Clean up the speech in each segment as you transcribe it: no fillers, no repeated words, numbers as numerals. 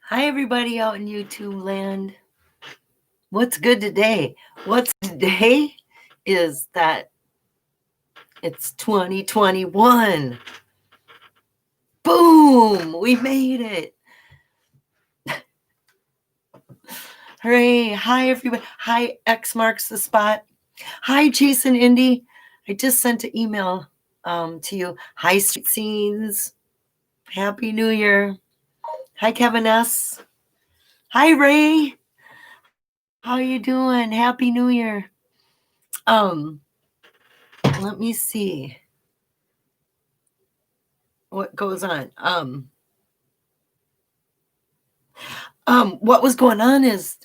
Hi, everybody out in YouTube land. What's good today? What's today is that it's 2021. Boom! We made it. Hooray. Hi, everybody. Hi, X marks the spot. Hi, Jason Indy. I just sent an email to you. Hi, Street Scenes. Happy New Year. Hi, Kevin S. Hi, Ray. How you doing? Happy New Year. Um, let me see what goes on. What was going on is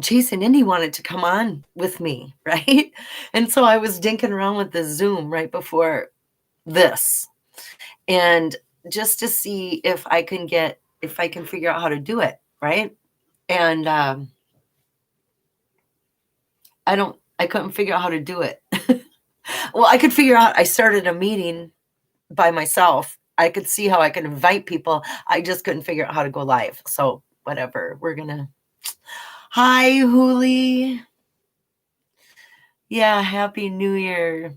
Chase and Indy wanted to come on with me, right? And so I was dinking around with the Zoom right before this, and just to see if I can figure out how to do it, right? And I couldn't figure out how to do it. Well, I could figure out. I started a meeting by myself. I could see how I could invite people. I just couldn't figure out how to go live. So whatever. Hi, Huli. Yeah, Happy New Year.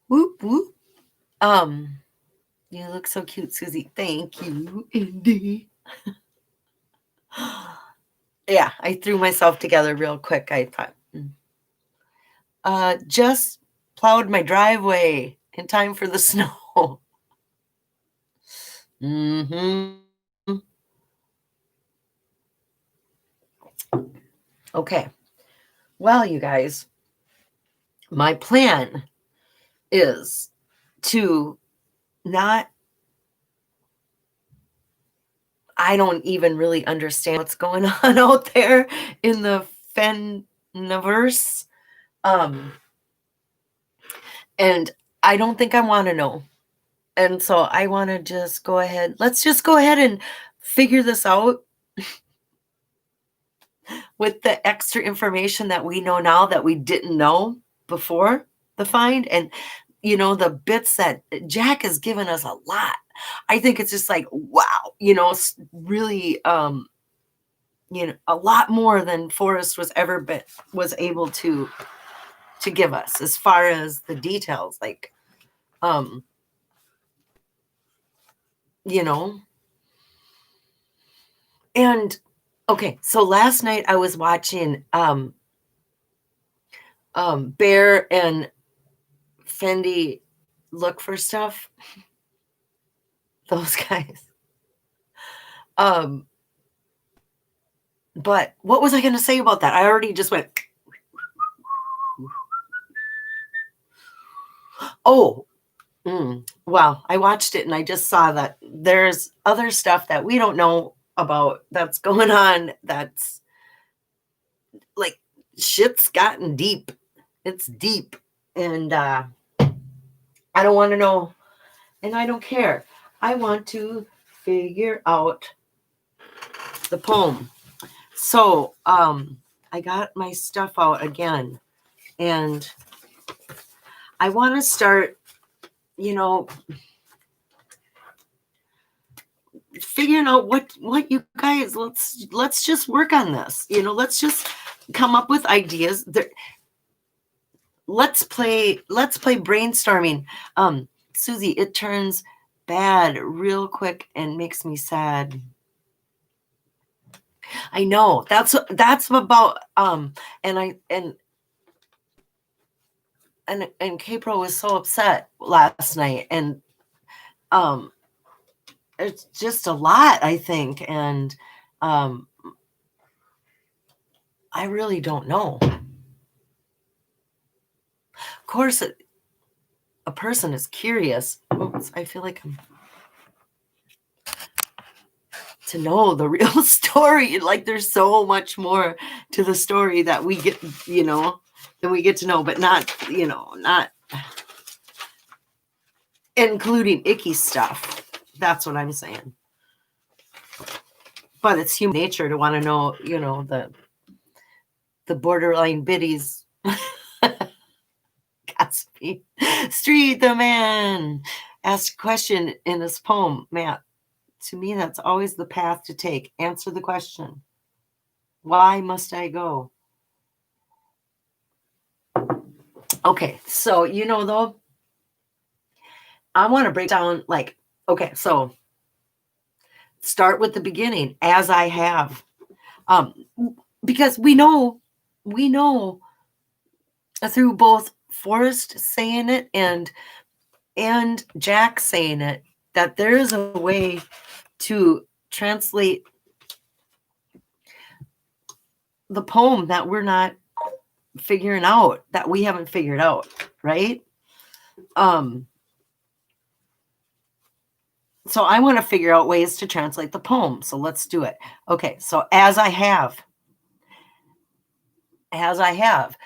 Whoop whoop. You look so cute, Susie. Thank you, Indy. Yeah, I threw myself together real quick. I thought, just plowed my driveway in time for the snow. Mm-hmm. Okay. Well, you guys, my plan is to not, I don't even really understand what's going on out there in the Fennhaverse. And I don't think I want to know. And so I want to just go ahead. Let's just go ahead and figure this out with the extra information that we know now that we didn't know before the find. And, the bits that Jack has given us a lot. I think it's just like, wow, really, a lot more than Forrest was able to give us as far as the details, like, and okay, so last night I was watching Bear and Fendi look for stuff. Those guys. But what was I going to say about that? I already just went. Oh, well, I watched it and I just saw that there's other stuff that we don't know about that's going on. That's like shit's gotten deep. It's deep. And I don't want to know. And I don't care. I want to figure out the poem. So I got my stuff out again. And I want to start, figuring out what you guys, let's just work on this. Let's just come up with ideas. Let's play brainstorming. Susie, it turns bad real quick and makes me sad. I know that's about and K-Pro was so upset last night, and it's just a lot, I think, and I really don't know. Of course, a person is curious. Oops, I feel like I'm to know the real story. Like there's so much more to the story that we get, than we get to know, but not including icky stuff. That's what I'm saying. But it's human nature to want to know, the borderline biddies. Gossipy. Street the man asked a question in his poem. Matt, to me, that's always the path to take. Answer the question. Why must I go? Okay, so though, I want to break down okay, so start with the beginning, as I have. Because we know through both Forrest saying it and Jack saying it that there is a way to translate the poem that we're not figuring out, that we haven't figured out, right? So I want to figure out ways to translate the poem. So let's do it. Okay, so as I have.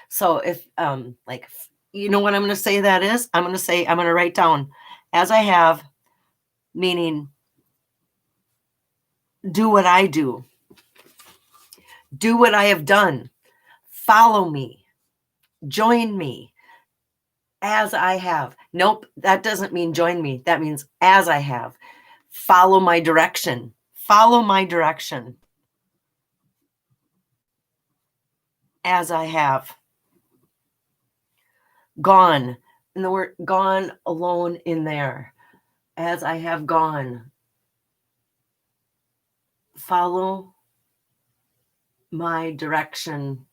So if you know what I'm going to say that is? I'm going to write down as I have, meaning do what I do. Do what I have done. Follow me. Join me. As I have. Nope, that doesn't mean join me. That means as I have. Follow my direction. Follow my direction. As I have. Gone. And the word gone alone in there. As I have gone. Follow my direction.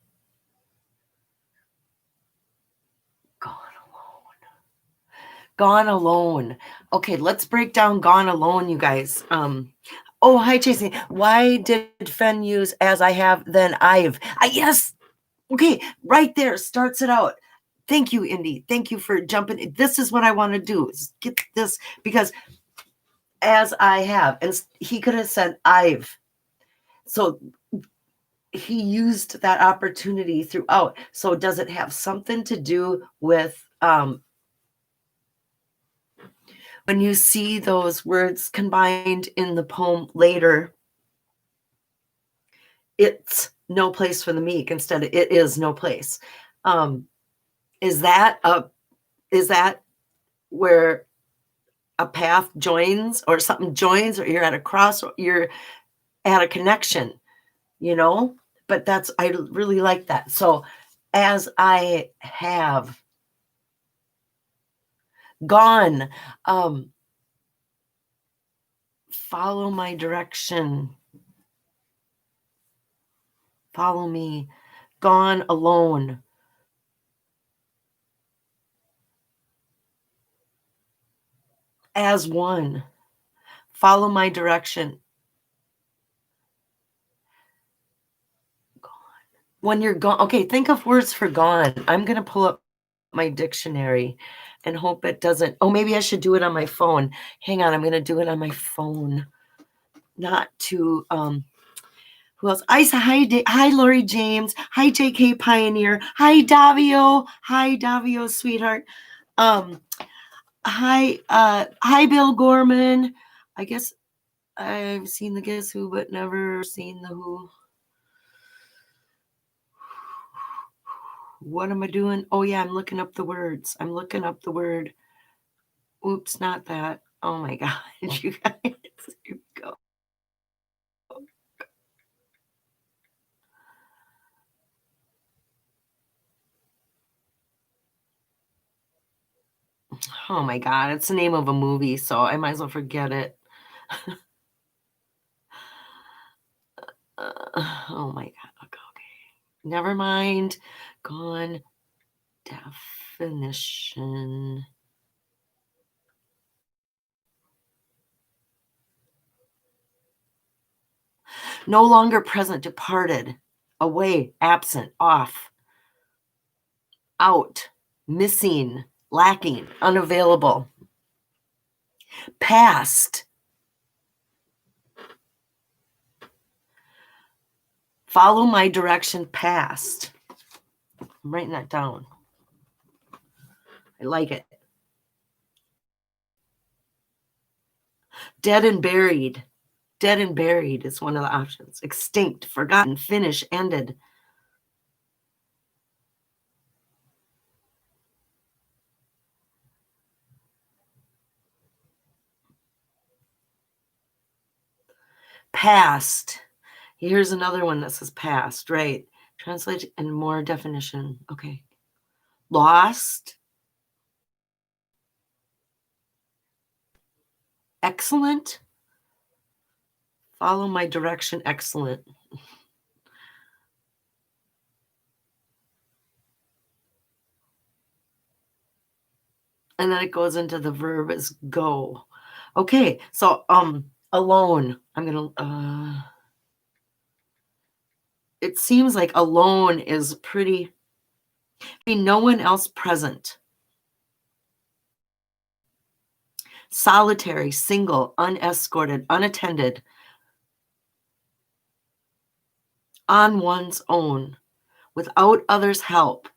Gone alone. Okay, let's break down gone alone, you guys. Oh, hi, Chasing. Why did Fenn use as I have, then I've? Yes. Okay, right there starts it out. Thank you, Indy. Thank you for jumping. This is what I want to do, is get this, because as I have, and he could have said I've. So he used that opportunity throughout. So does it have something to do with when you see those words combined in the poem later, it's no place for the meek instead of it is no place. Is that where a path joins, or something joins, or you're at a cross, or you're at a connection, but I really like that. So as I have gone, follow my direction. Follow me. Gone alone. As one. Follow my direction. Gone. When you're gone. Okay, think of words for gone. I'm going to pull up my dictionary and hope it doesn't. Oh, maybe I should do it on my phone. Hang on, I'm going to do it on my phone. Not to who else? Isa, hi, Lori James. Hi, JK Pioneer. Hi, Davio, sweetheart. Hi, Bill Gorman. I guess I've seen the Guess Who, but never seen the Who. What am I doing? Oh, yeah, I'm looking up the words. I'm looking up the word. Oops, not that. Oh, my God. You guys, here we go. Oh, my God. It's the name of a movie, so I might as well forget it. Oh, my God. Okay. Never mind. Gone. Definition. No longer present, departed, away, absent, off, out, missing, lacking, unavailable, past. Follow my direction, past. I'm writing that down. I like it. Dead and buried. Dead and buried is one of the options. Extinct, forgotten, finished, ended. Past. Here's another one that says past, right? Translate and more definition. Okay. Lost. Excellent. Follow my direction. Excellent. And then it goes into the verb as go. Okay, so alone. I'm gonna it seems like alone is pretty no one else present. Solitary, single, unescorted, unattended, on one's own, without others' help,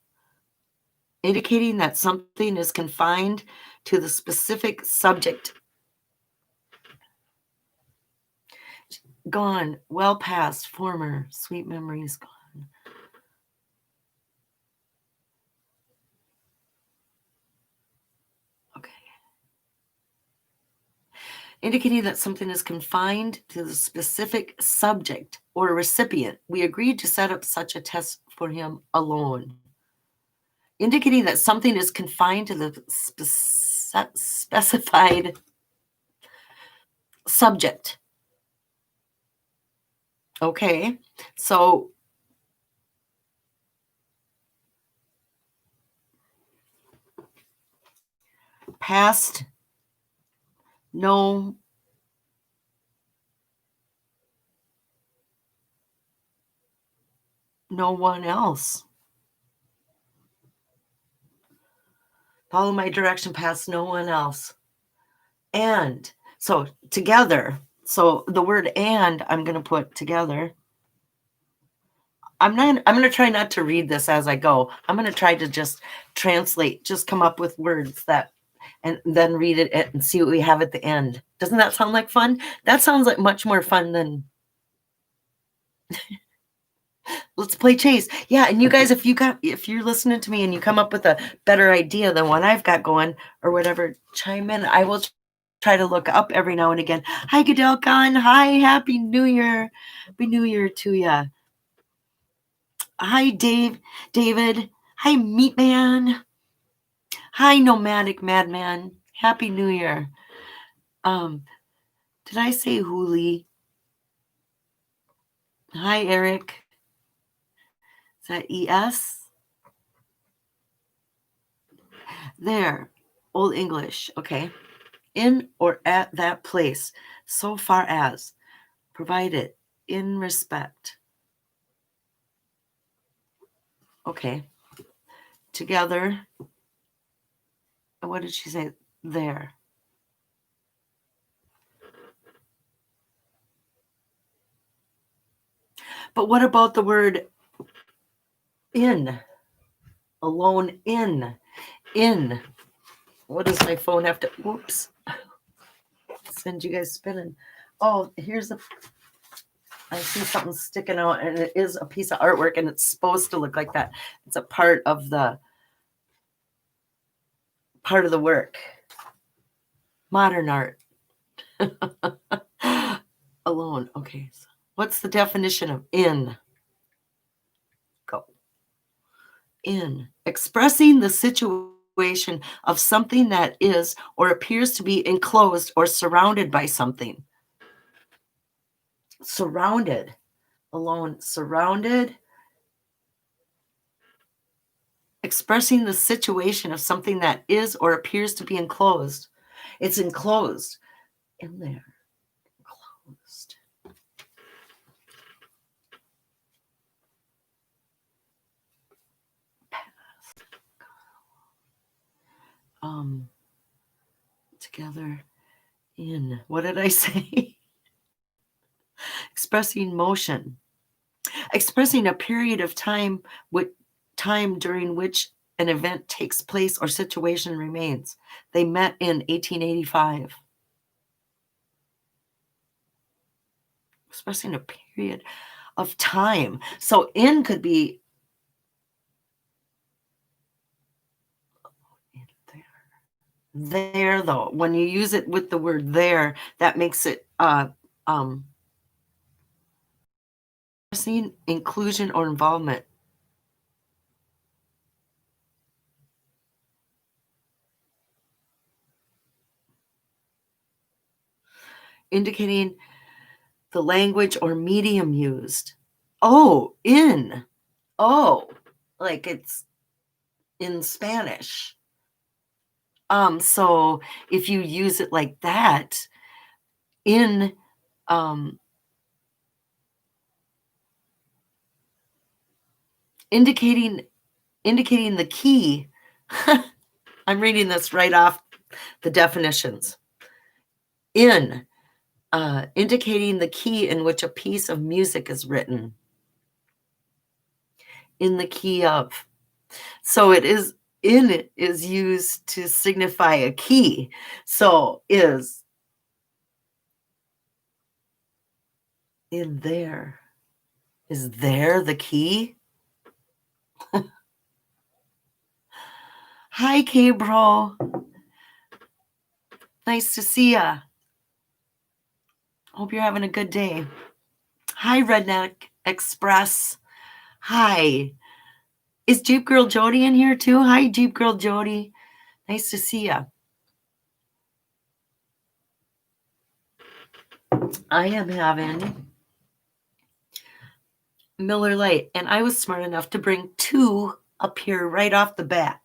indicating that something is confined to the specific subject. Gone, well past, former, sweet memories gone. Okay. Indicating that something is confined to the specific subject or recipient. We agreed to set up such a test for him alone. Indicating that something is confined to the specified subject. Okay, so past, no one else. Follow my direction past no one else. And so together, so the word and I'm going to put together. I'm going to try not to read this as I go. I'm going to try to just translate, just come up with words that, and then read it and see what we have at the end. Doesn't that sound like fun? That sounds like much more fun than let's play chase. Yeah, and you guys, if you're listening to me and you come up with a better idea than what I've got going or whatever, chime in. I will try to look up every now and again. Hi, Gadel Khan. Hi, Happy New Year. Happy New Year to ya. Hi, David. Hi, Meat Man. Hi, Nomadic Madman. Happy New Year. Did I say Huli? Hi, Eric. Is that ES? There. Old English. Okay. In or at that place, so far as, provided, in respect. Okay. Together. What did she say? There. But what about the word in? Alone in. In. What does my phone have to? Whoops. Send you guys spinning. Oh, here's a. I see something sticking out, and it is a piece of artwork, and it's supposed to look like that. It's a part of the work. Modern art. Alone. Okay. So what's the definition of in? Go. In. Expressing the situation of something that is or appears to be enclosed or surrounded by something. Surrounded. Alone. Surrounded. Expressing the situation of something that is or appears to be enclosed. It's enclosed. In there. Enclosed. Together in. What did I say? Expressing motion. Expressing a period of time with time during which an event takes place or situation remains. They met in 1885. Expressing a period of time. So in could be there though. When you use it with the word there, that makes it Expressing inclusion or involvement. Indicating the language or medium used. Oh, in. Oh, like it's in Spanish. So if you use it like that, in um, indicating the key. I'm reading this right off the definitions. In indicating the key in which a piece of music is written. In the key of. So it is in is used to signify a key. So is in there. Is there the key? Hi, K-Bro. Nice to see ya. Hope you're having a good day. Hi, Redneck Express. Hi. Is Jeep Girl Jody in here too? Hi, Jeep Girl Jody. Nice to see ya. I am having Miller Lite, and I was smart enough to bring 2 up here right off the bat.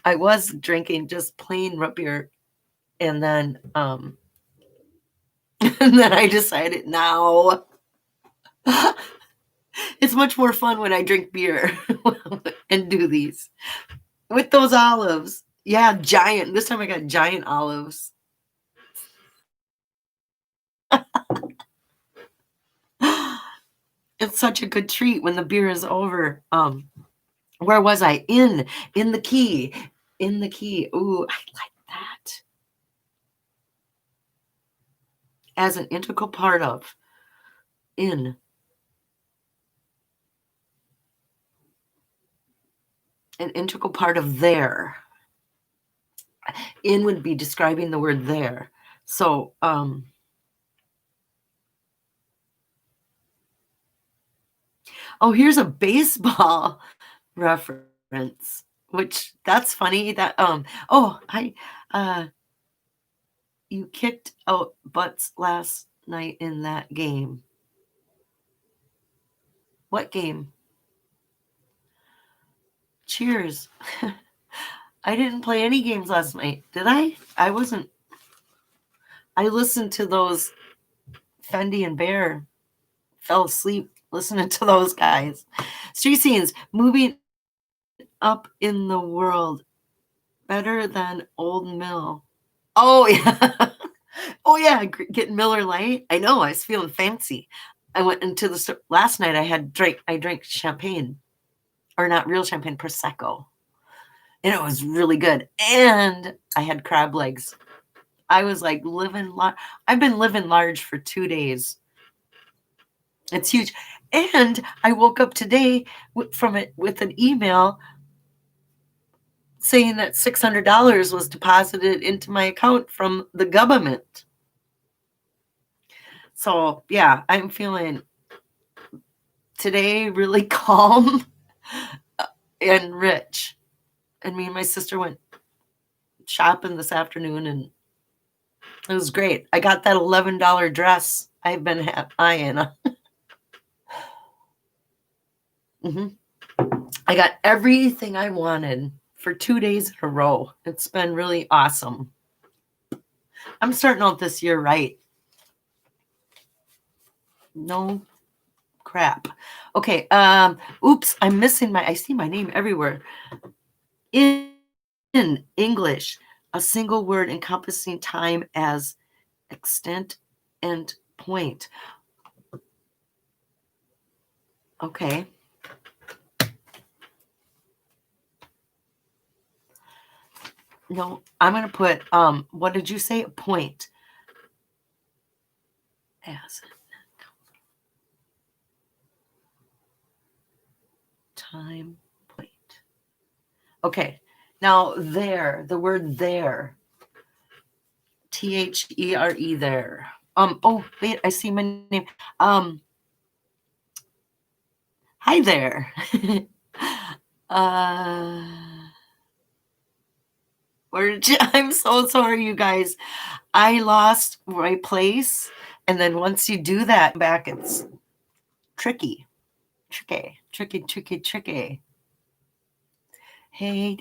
I was drinking just plain root beer, and then and then I decided now it's much more fun when I drink beer and do these with those olives. Yeah, giant. This time I got giant olives. It's such a good treat when the beer is over. Where was I? In the key. In the key. Ooh, I like that. As an integral part of. In. An integral part of there. In would be describing the word there. So, oh, here's a baseball reference, which that's funny that oh, you kicked out butts last night in that game. What game? Cheers. I didn't play any games last night, did I? I wasn't. I listened to those Fendi and Bear. Fell asleep listening to those guys. Street scenes moving up in the world better than Old Mill. Oh yeah. Oh yeah, getting Miller Lite. I know. I was feeling fancy. I went into the store last night. I drank champagne, or not real champagne, prosecco, and it was really good. And I had crab legs. I was like living large. I've been living large for 2 days. It's huge. And I woke up today from it with an email saying that $600 was deposited into my account from the government. So yeah, I'm feeling today really calm and rich. And me and my sister went shopping this afternoon, and it was great. I got that $11 dress I've been eyeing. Mm-hmm. I got everything I wanted for 2 days in a row. It's been really awesome. I'm starting out this year right. No crap. Okay. Oops, I'm missing I see my name everywhere. In English, a single word encompassing time as extent and point. Okay. No, I'm going to put, what did you say? Point. As time point. Okay. Now there, the word there. THERE there. Oh, wait, I see my name. Hi there. uh, I'm so sorry, you guys. I lost my place, and then once you do that back, it's tricky, tricky. Hey,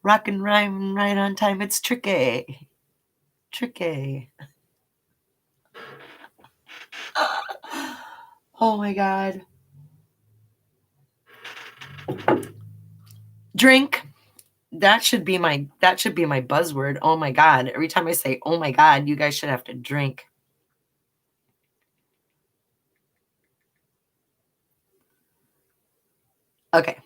rock and rhyme right on time. It's tricky. Oh my God. Drink. That should be my buzzword. Oh my God. Every time I say, oh my God, you guys should have to drink. Okay.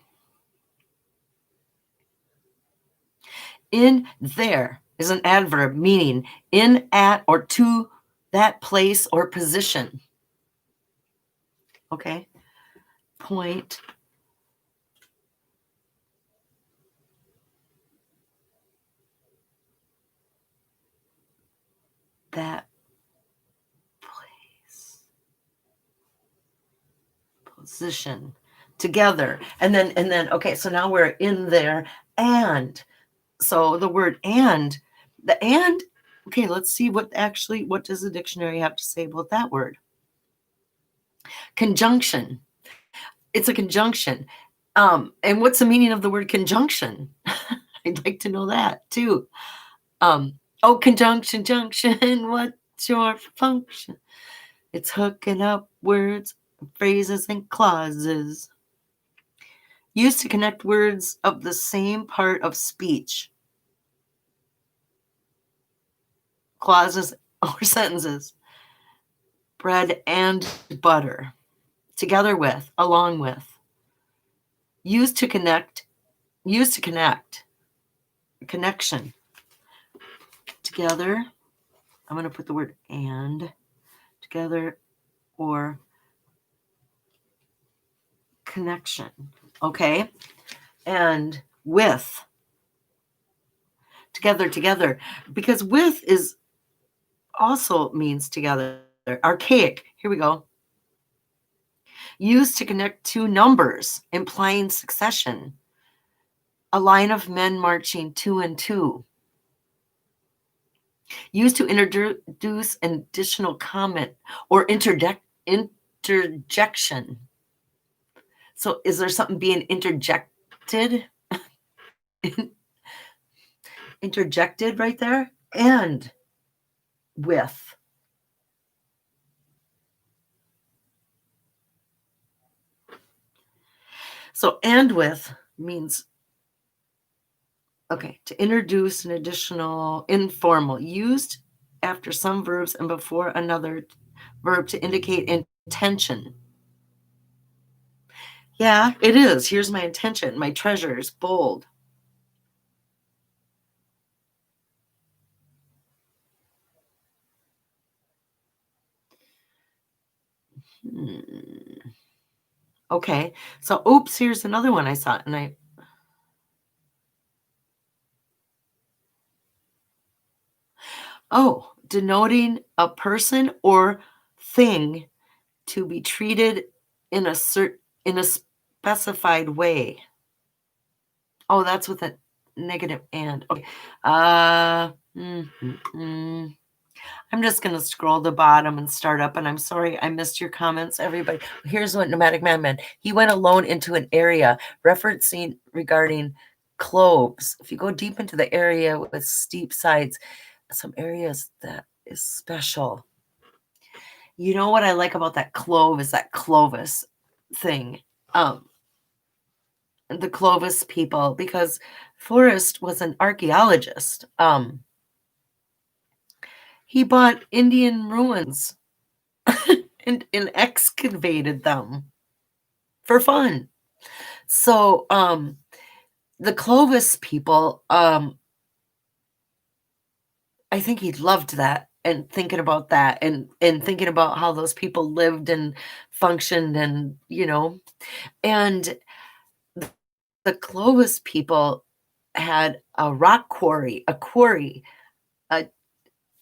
In there is an adverb meaning in, at, or to that place or position. Okay. Point. That place. Position. Together. And then, okay, so now we're in there. And so the word and, okay, let's see what does the dictionary have to say about that word? Conjunction. It's a conjunction. And what's the meaning of the word conjunction? I'd like to know that too. Oh, conjunction, junction, what's your function? It's hooking up words, phrases, and clauses. Used to connect words of the same part of speech. Clauses or sentences. Bread and butter. Together with, along with. Used to connect. Connection. Together. I'm going to put the word and. Together or connection. Okay. And with. Together. Because with is also means together. Archaic. Here we go. Used to connect two numbers, implying succession. A line of men marching two and two. Used to introduce an additional comment or interjection. So is there something being interjected? Interjected right there? And with. So and with means, okay, to introduce an additional informal used after some verbs and before another verb to indicate intention. Yeah, it is. Here's my intention. My treasures, bold. Okay, so oops, here's another one I saw, and denoting a person or thing to be treated in a specified way. Oh, that's with a negative and. Okay. I'm just going to scroll the bottom and start up. And I'm sorry I missed your comments, everybody. Here's what Nomadic Madman. He went alone into an area referencing regarding cloves. If you go deep into the area with steep sides, some areas that is special. You know what I like about that clove is that clovis thing. The Clovis people, because Forrest was an archaeologist. He bought Indian ruins and excavated them for fun. So the Clovis people, I think he loved that and thinking about that and thinking about how those people lived and functioned and, and the Clovis people had a rock quarry,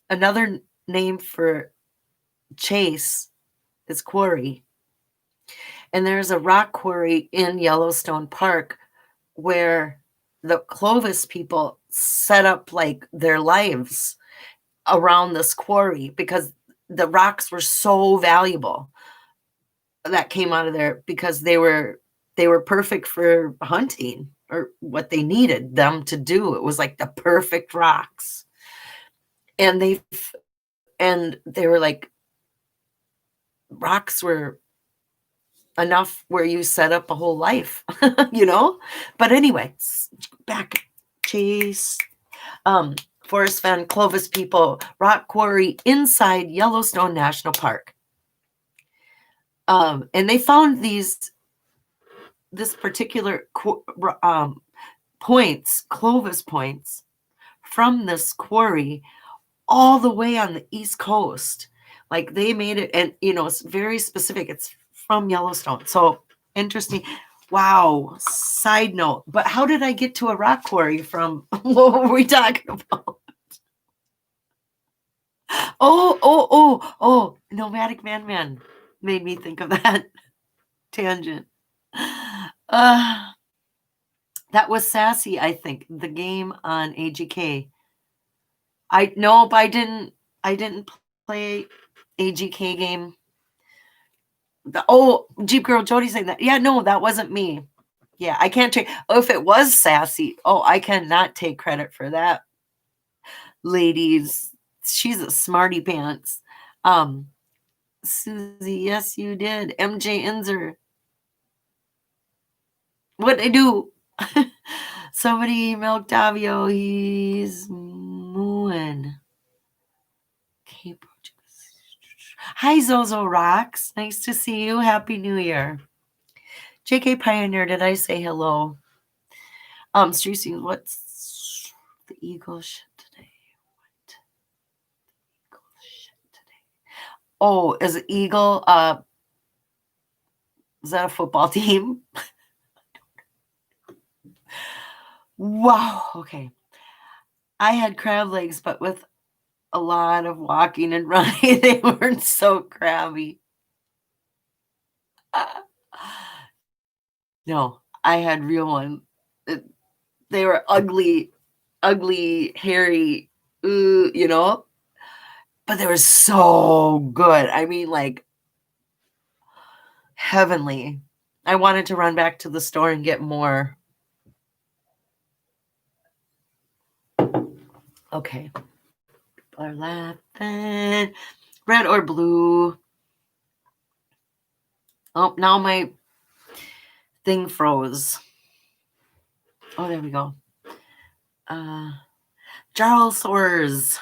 another name for chase is quarry. And there's a rock quarry in Yellowstone Park where the Clovis people set up like their lives around this quarry because the rocks were so valuable that came out of there because they were perfect for hunting or what they needed them to do. It was like the perfect rocks. And they were like, rocks were enough where you set up a whole life, you know? But anyway, back, Chase. Forrest Fenn, Clovis people, rock quarry inside Yellowstone National Park. And they found this particular points, Clovis points, from this quarry all the way on the East Coast. Like they made it, and it's very specific. It's from Yellowstone. So interesting. Wow. Side note. But how did I get to a rock quarry from what were we talking about? Oh, Nomadic Man made me think of that tangent. That was Sassy, I think, the game on AGK. But I didn't play AGK game. Jeep Girl Jody saying that. Yeah, no, that wasn't me. Yeah, I can't take. Oh, if it was Sassy, I cannot take credit for that. Ladies, she's a smarty pants. Susie, yes, you did. MJ Inzer. What'd I do? Somebody emailed Octavio. He's mooing. Okay, hi, Zozo Rocks. Nice to see you. Happy New Year. JK Pioneer, did I say hello? Streisy, what's the eagle shit today? What? Eagle shit today. Oh, is it Eagle? Is that a football team? Wow. Okay. I had crab legs, but with a lot of walking and running, they weren't so crabby. No, I had real ones. They were ugly, hairy, but they were so good. I mean, like heavenly. I wanted to run back to the store and get more. Okay. People are laughing. Red or blue? Oh, now my thing froze. Oh, there we go. Charles Soares.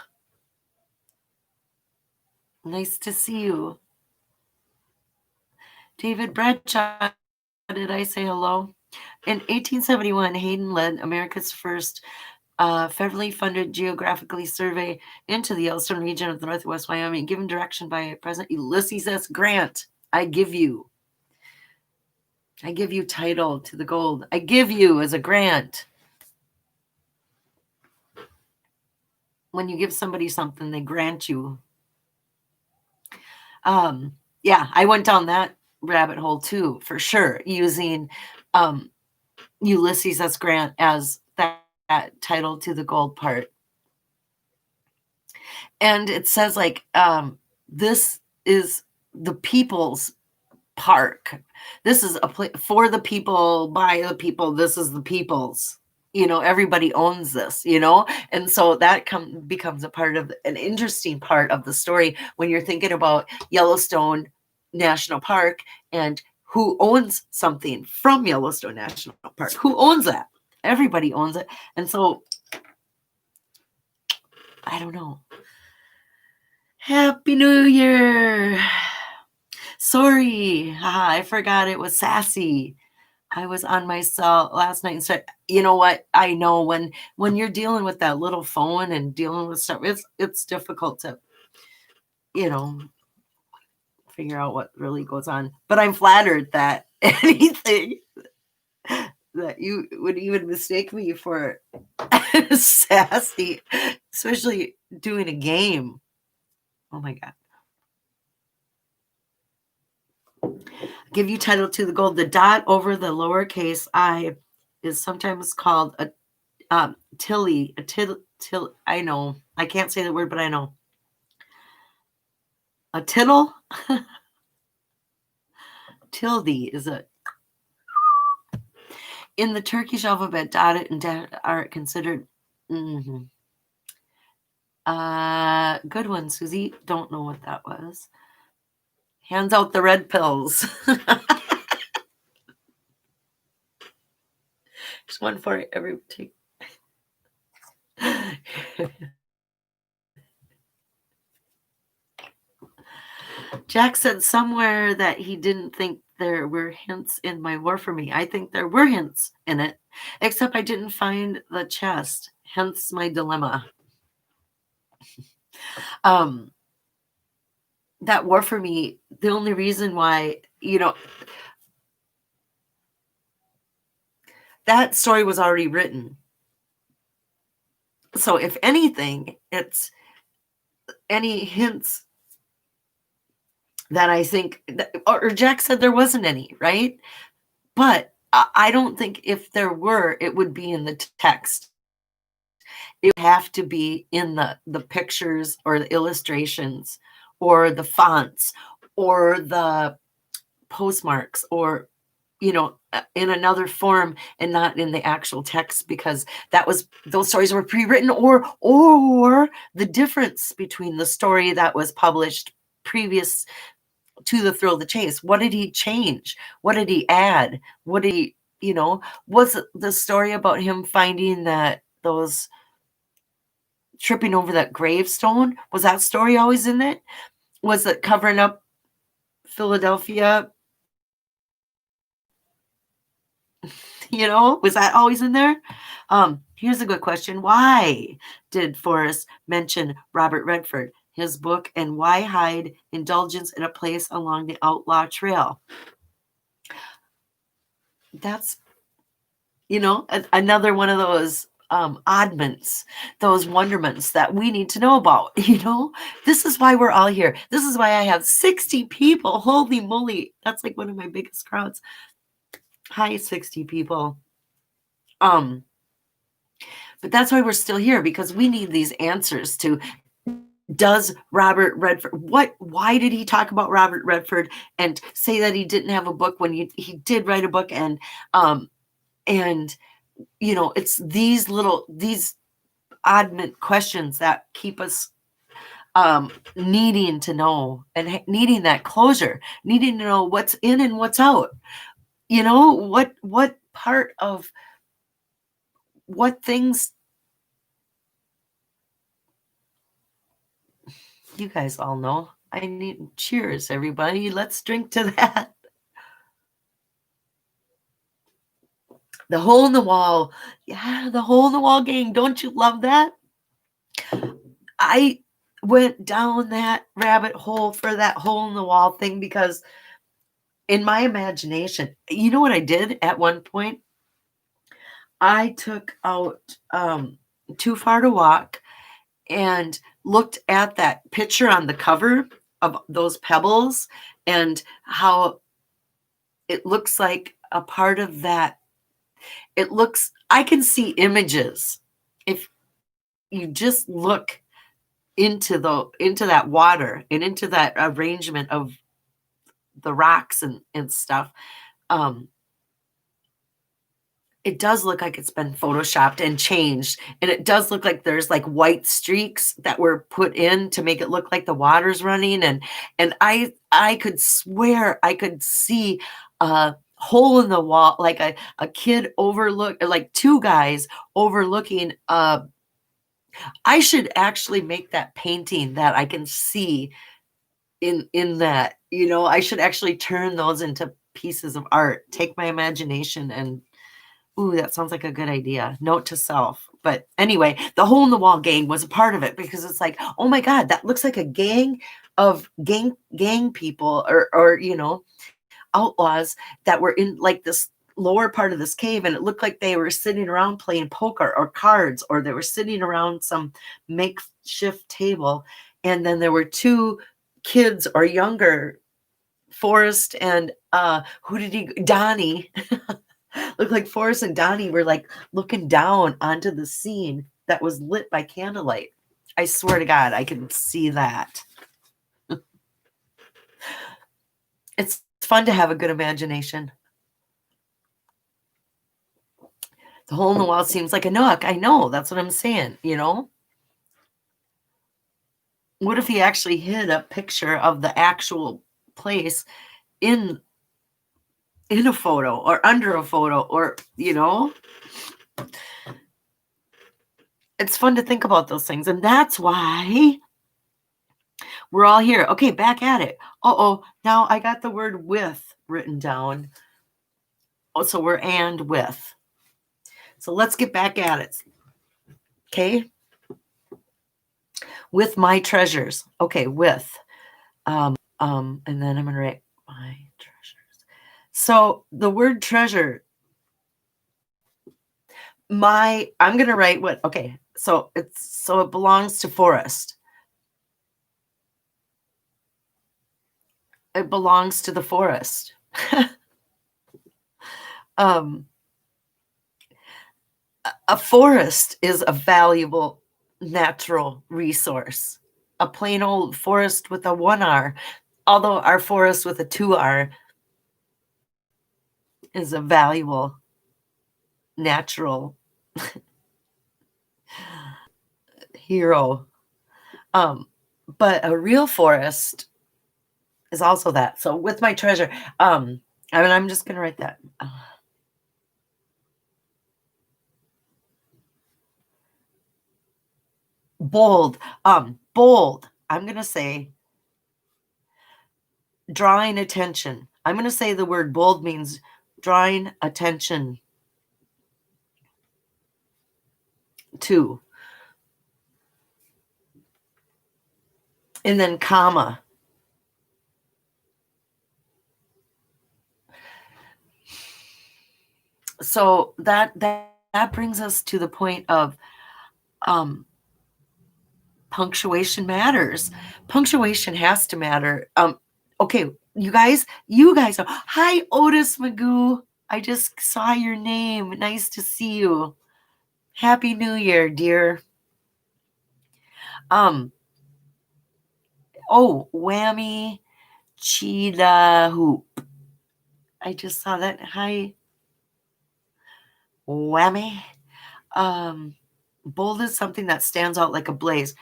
Nice to see you. David Bradshaw, did I say hello? In 1871, Hayden led America's first federally funded geographically survey into the Yellowstone region of the Northwest Wyoming, given direction by President Ulysses S. Grant. I give you title to the gold. I give you as a grant. When you give somebody something, they grant you. Yeah, I went down that rabbit hole too, for sure, using Ulysses S. Grant as that title to the gold part. And it says like, this is the people's park. This is a place for the people, by the people. This is the people's. Everybody owns this, and so that becomes a part of an interesting part of the story when you're thinking about Yellowstone National Park and who owns something from Yellowstone National Park. Who owns that? Everybody owns it. And so I don't know. Happy New Year. Sorry. I forgot it was Sassy. I was on my cell last night and said, you know what? I know when you're dealing with that little phone and dealing with stuff, it's difficult to, figure out what really goes on. But I'm flattered that anything that you would even mistake me for Sassy, especially doing a game. Oh my God. Give you title to the gold. The dot over the lowercase I is sometimes called a tilly. A till. I know. I can't say the word, but I know. A tittle. Tilde is a. In the Turkish alphabet, dotted and dash are considered. Mm-hmm. Good one, Susie. Don't know what that was. Hands out the red pills. Just one for every take. Jack said somewhere that he didn't think there were hints in my War for Me. I think there were hints in it, except I didn't find the chest, hence my dilemma. That War for Me, the only reason why, that story was already written. So if anything, it's any hints that I think, or Jack said there wasn't any, right? But I don't think if there were, it would be in the text. It would have to be in the pictures or the illustrations or the fonts or the postmarks or, in another form and not in the actual text, because those stories were pre-written, or the difference between the story that was published previous to the Thrill of the Chase. What did he change? What did he add? What did he, was the story about him finding those tripping over that gravestone? Was that story always in it? Was it covering up Philadelphia? Was that always in there? Here's a good question. Why did Forrest mention Robert Redford, his book, and why hide indulgence in a place along the outlaw trail? That's, another one of those oddments, those wonderments that we need to know about. This is why we're all here. This is why I have 60 people. Holy moly. That's like one of my biggest crowds. Hi, 60 people. But that's why we're still here, because we need these answers to, does Robert Redford, why did he talk about Robert Redford and say that he didn't have a book when he did write a book? And it's these oddment questions that keep us needing to know and needing that closure, needing to know what's in and what's out. What part of what things. You guys all know. I need cheers, everybody. Let's drink to that. The hole in the wall. Yeah, the hole in the wall gang. Don't you love that? I went down that rabbit hole for that hole in the wall thing because in my imagination, you know what I did at one point? I took out Too Far to Walk and looked at that picture on the cover of those pebbles and how it looks like a part of that. I can see images. If you just look into that water and into that arrangement of the rocks and stuff, it does look like it's been photoshopped and changed. And it does look like there's like white streaks that were put in to make it look like the water's running. And I could swear I could see a hole in the wall, like a kid like two guys overlooking. I should actually make that painting that I can see in that, I should actually turn those into pieces of art, take my imagination and, ooh, that sounds like a good idea. Note to self. But anyway, the hole in the wall gang was a part of it because it's like, oh my God, that looks like a gang of gang people or outlaws that were in like this lower part of this cave, and it looked like they were sitting around playing poker or cards, or they were sitting around some makeshift table, and then there were two kids or younger Forrest and who did he? Donnie. Looked like Forrest and Donnie were like looking down onto the scene that was lit by candlelight. I swear to God, I can see that. It's fun to have a good imagination. The hole in the wall seems like a nook. I know. That's what I'm saying, you know? What if he actually hid a picture of the actual place in a photo or under a photo, or, you know? It's fun to think about those things. And that's why we're all here. Okay, back at it. Uh-oh. Now I got the word with written down. Oh, so we're and with. So let's get back at it. Okay. With my treasures. Okay, with. And then I'm gonna write my treasures. So the word treasure, I'm gonna write what, okay, so it belongs to Forrest. It belongs to the forest. A forest is a valuable natural resource. A plain old forest with a 1R, although our forest with a 2R is a valuable natural hero. But a real forest is also that. So with my treasure, I'm just gonna write that. Bold. Bold. I'm gonna say drawing attention. I'm gonna say the word bold means drawing attention to. And then comma. So that brings us to the point of punctuation matters. Punctuation has to matter. Okay, you guys are, hi Otis Magoo. I just saw your name. Nice to see you. Happy New Year, dear. Oh, whammy cheetah hoop. I just saw that. Hi. Whammy. Bold is something that stands out like a blaze.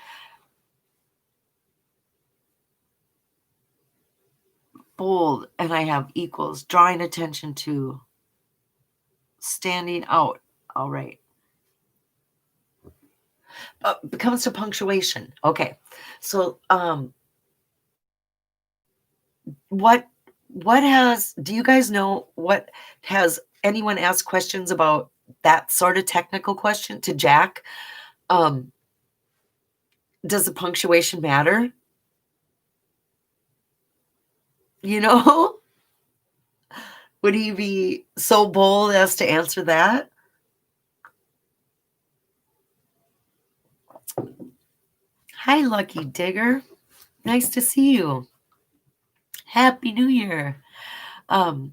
Bold, and I have equals, drawing attention to, standing out. All right. It comes to punctuation. Okay. So do you guys know what, has anyone asked questions about that sort of technical question to Jack? Does the punctuation matter? You know? Would he be so bold as to answer that? Hi, Lucky Digger. Nice to see you. Happy New Year. Old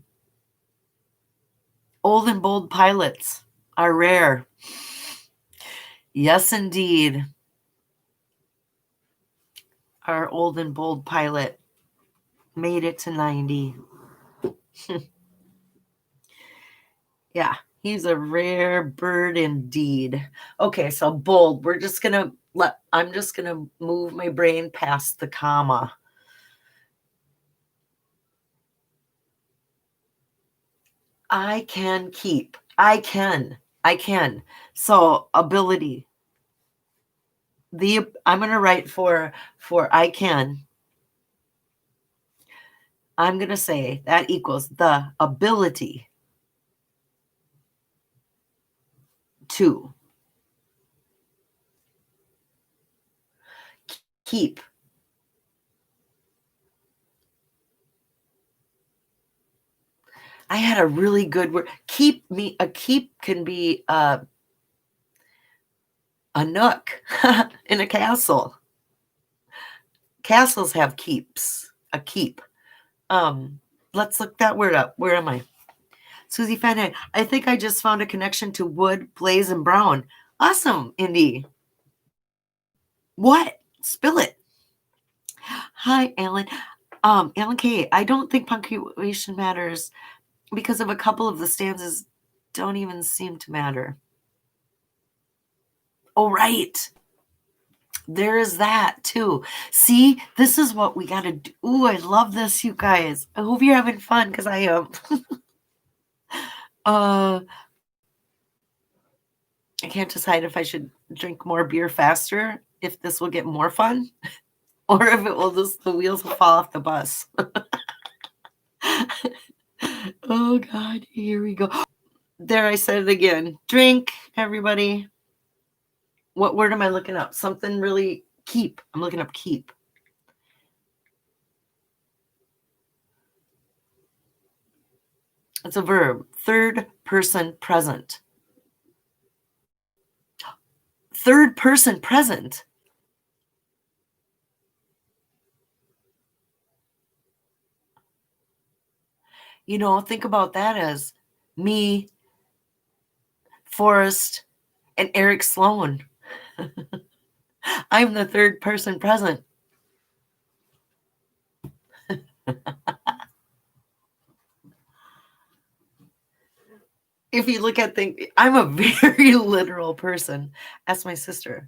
and bold pilots are rare. Yes, indeed. Our old and bold pilot made it to 90. Yeah, he's a rare bird indeed. Okay, so bold. I'm just gonna move my brain past the comma. I can keep. I can. So ability. I'm gonna write for I can. I'm gonna say that equals the ability to keep. I had a really good word. A keep can be a nook in a castle. Castles have keeps. A keep. Let's look that word up. Where am I? Susie Fennhaven. I think I just found a connection to wood, blaze, and brown. Awesome, Indy. What? Spill it. Hi, Alan. Alan K. I don't think punctuation matters because of a couple of the stanzas don't even seem to matter. Oh, right. There is that too. See, this is what we got to do. Ooh, I love this, you guys. I hope you're having fun because I am. I can't decide if I should drink more beer faster, if this will get more fun, or if it will just, the wheels will fall off the bus. Oh, God, here we go. There, I said it again. Drink, everybody. What word am I looking up? Something really keep. I'm looking up keep. It's a verb. Third person present. Third person present. You know, think about that as me, Forrest, and Eric Sloan. I'm the third person present. If you look at things, I'm a very literal person. Ask my sister.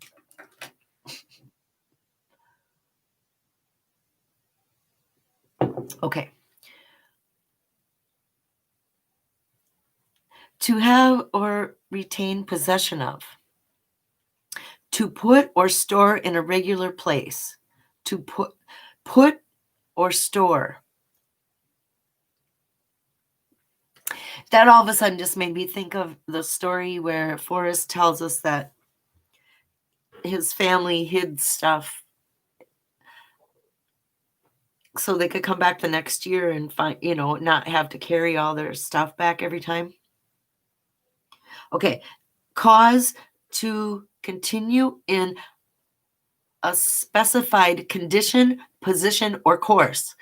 Okay. To have or retain possession of. To put or store in a regular place. To put or store. That all of a sudden just made me think of the story where Forrest tells us that his family hid stuff so they could come back the next year and find, not have to carry all their stuff back every time. Okay. Cause to continue in a specified condition, position, or course.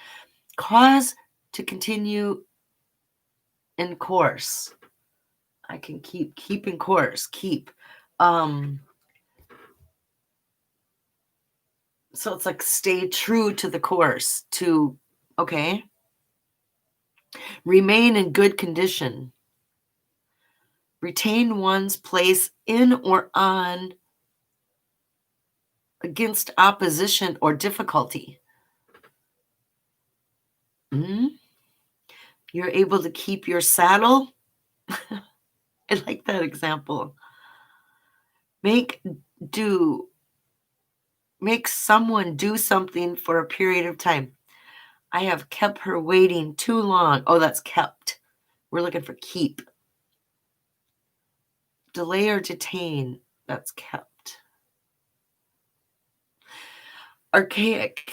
Cause to continue in course. I can keep in course, keep. So it's like stay true to the course, okay. Remain in good condition. Retain one's place in or on against opposition or difficulty. You're able to keep your saddle. I like that example. Make someone do something for a period of time. I have kept her waiting too long. Oh, that's kept. We're looking for keep. Delay or detain. That's kept. Archaic.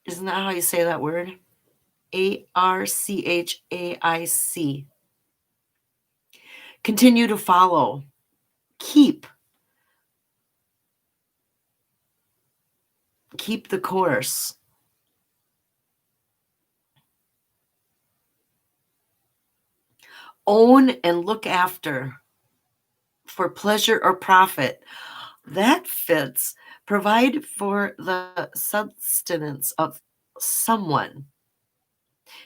Isn't that how you say that word? Archaic. Continue to follow. Keep the course. Own and look after for pleasure or profit. That fits. Provide for the sustenance of someone.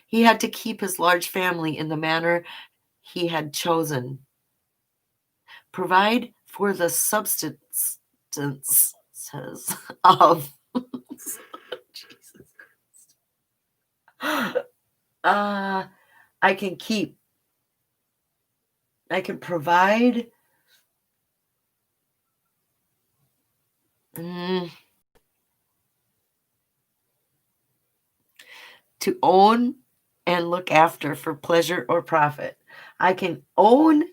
He had to keep his large family in the manner he had chosen. Provide for the substances of Jesus Christ. I can provide. To own and look after for pleasure or profit. I can own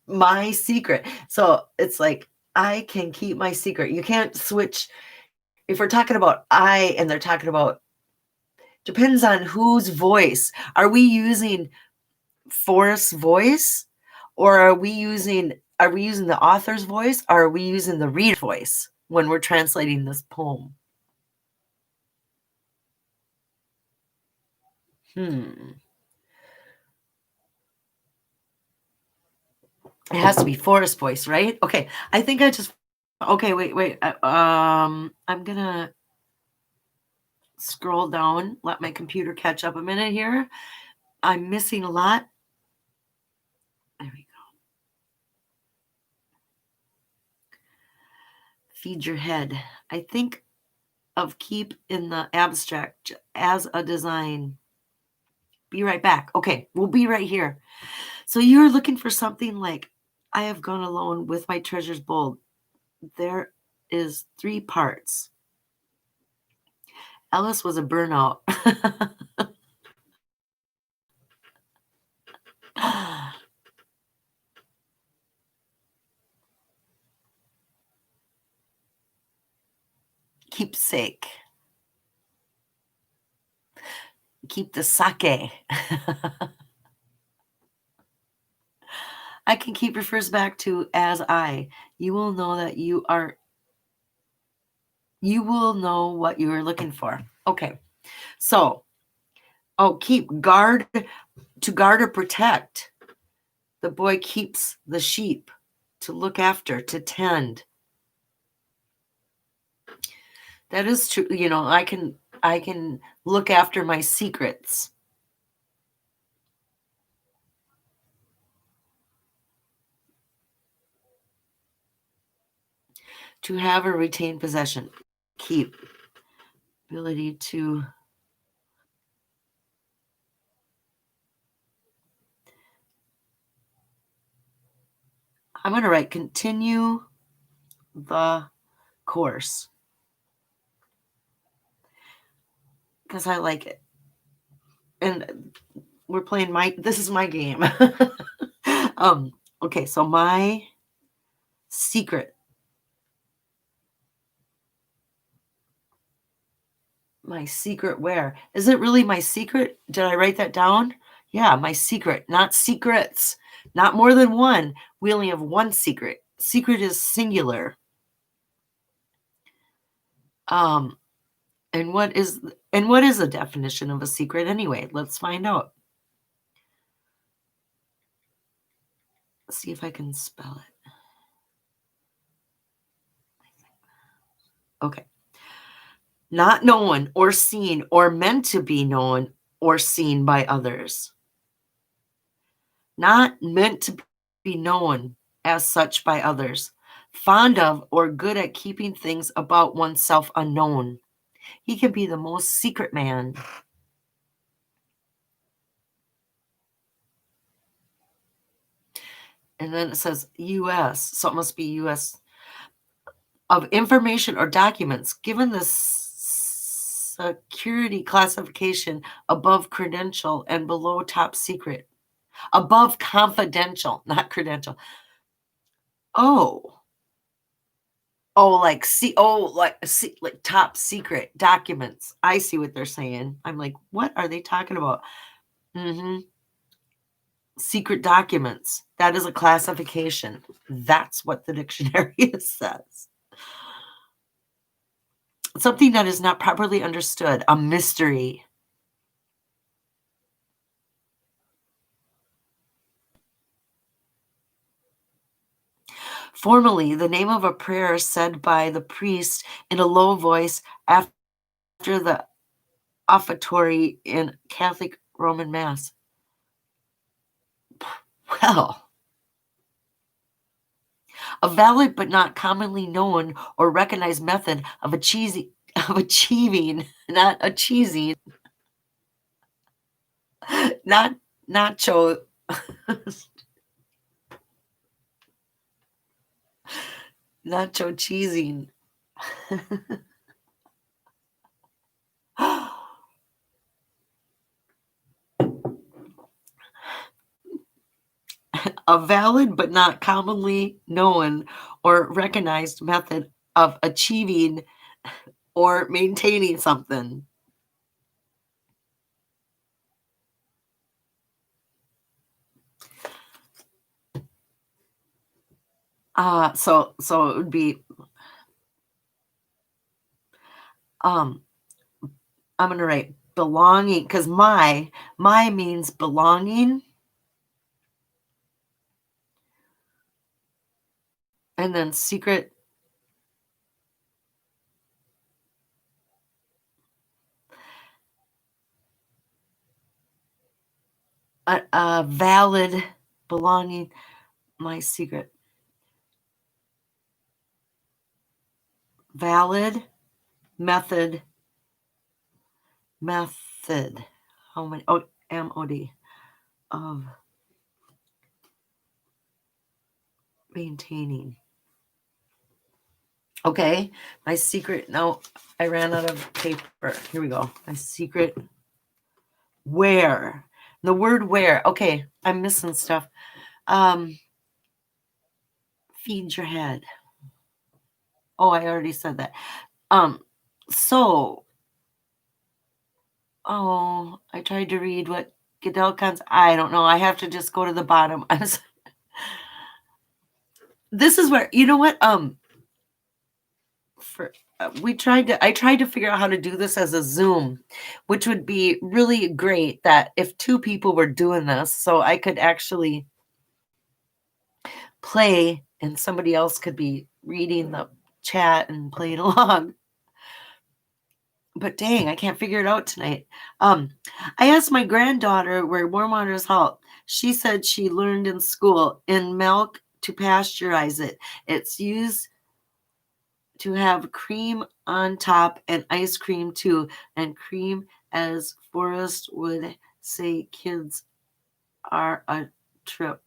my secret. So it's like I can keep my secret. You can't switch. If we're talking about I and they're talking about, depends on whose voice. Are we using Forrest's voice, or are we using the author's voice, or are we using the reader's voice? when we're translating this poem. It has to be forest voice, right? Okay, I think I just. Okay, wait. I'm gonna scroll down. Let my computer catch up a minute here. I'm missing a lot. There we go. Feed your head. I think of keep in the abstract as a design. Be right back. Okay, we'll be right here. So you're looking for something like, I have gone alone with my treasures bold. There is 3 parts. Ellis was a burnout. Keepsake. Keep the sake. I can keep refers back to as I. You will know that you will know what you are looking for. Okay. So, keep guard, to guard or protect. The boy keeps the sheep, to look after, to tend. That is true. I can look after my secrets. To have or retain possession. Keep. Ability to. I'm going to write continue the course because I like it. And we're playing this is my game. Okay, so my secret. My secret where? Is it really my secret? Did I write that down? Yeah, my secret, not secrets. Not more than one. We only have one secret. Secret is singular. And what is the definition of a secret anyway? Let's find out. Let's see if I can spell it. Okay. Not known or seen or meant to be known or seen by others. Not meant to be known as such by others. Fond of or good at keeping things about oneself unknown. He can be the most secret man. And then it says U.S., so it must be U.S. of information or documents given the security classification above credential and below top secret. Above confidential, not credential. Like top secret documents. I see what they're saying. I'm like, what are they talking about? Secret documents. That is a classification. That's what the dictionary says. Something that is not properly understood, a mystery. Formally, the name of a prayer said by the priest in a low voice after the offertory in Catholic Roman Mass. Well, a valid but not commonly known or recognized method of achieving, not achieving, not nacho, nacho cheesing. A valid but not commonly known or recognized method of achieving or maintaining something. So it would be Um, I'm gonna write belonging because my means belonging, and then secret. A valid belonging, my secret. Valid method. Method. How many? Oh, MOD of maintaining. Okay, my secret. No, I ran out of paper. Here we go. My secret. Where? The word where. Okay, I'm missing stuff. Feed your head. Oh, I already said that. Um, so, oh, I tried to read what Goodell cons. I don't know. I have to just go to the bottom. This is where you know what? For I tried to figure out how to do this as a Zoom, which would be really great. That if two people were doing this, so I could actually play and somebody else could be reading the chat and playing along. But dang, I can't figure it out tonight. I asked my granddaughter where warm water is halt. She said she learned in school in milk to pasteurize it. It's used to have cream on top and ice cream too. And cream, as Forrest would say, kids are a trip.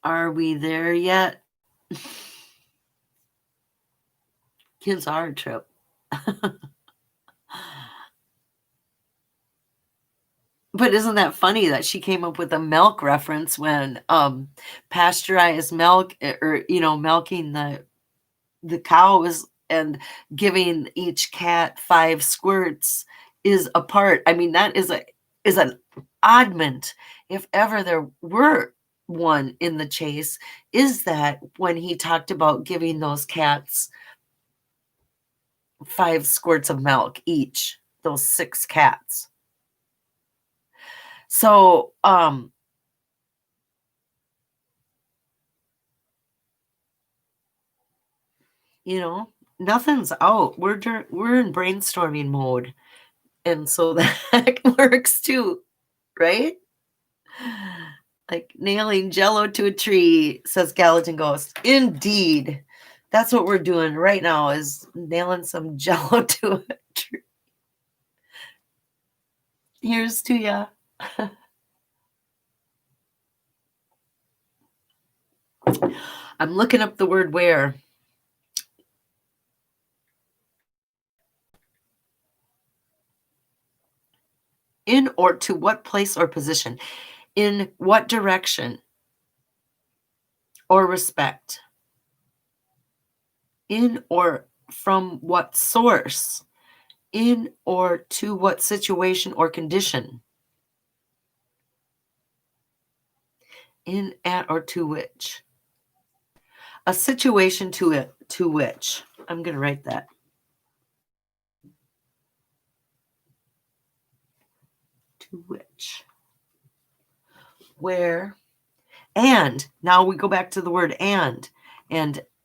Are we there yet? Kids are a trip. But isn't that funny that she came up with a milk reference when pasteurized milk or milking the cows and giving each cat 5 squirts is a part. I mean, that is an oddment, if ever there were one in the chase, is that when he talked about giving those cats 5 squirts of milk each, those 6 cats. So, nothing's out. We're in brainstorming mode, and so that works too, right? Like nailing jello to a tree, says Gallatin Ghost. Indeed. That's what we're doing right now is nailing some jello to a tree. Here's to ya. I'm looking up the word where. In or to what place or position? In what direction or respect? In or from what source? In or to what situation or condition? In, at, or to which? A situation to which. I'm going to write that. To which. Where. And now we go back to the word and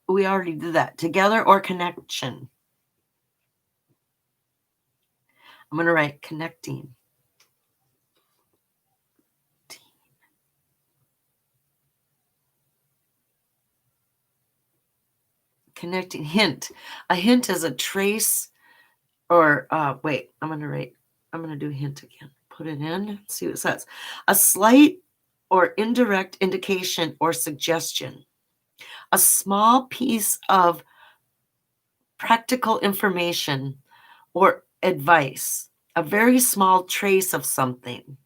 we already did that. Together or connection. I'm going to write connecting. Connecting. Hint. A hint is a trace or wait, I'm going to do hint again. Put it in, see what it says. A slight or indirect indication or suggestion. A small piece of practical information or advice. A very small trace of something.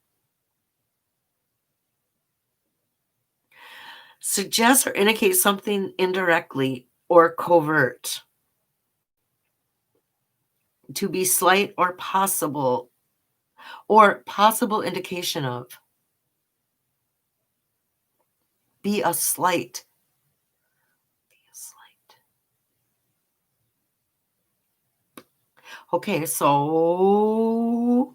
Suggest or indicate something indirectly or covert. To be slight or possible indication of. Be a slight. Be a slight. Okay, so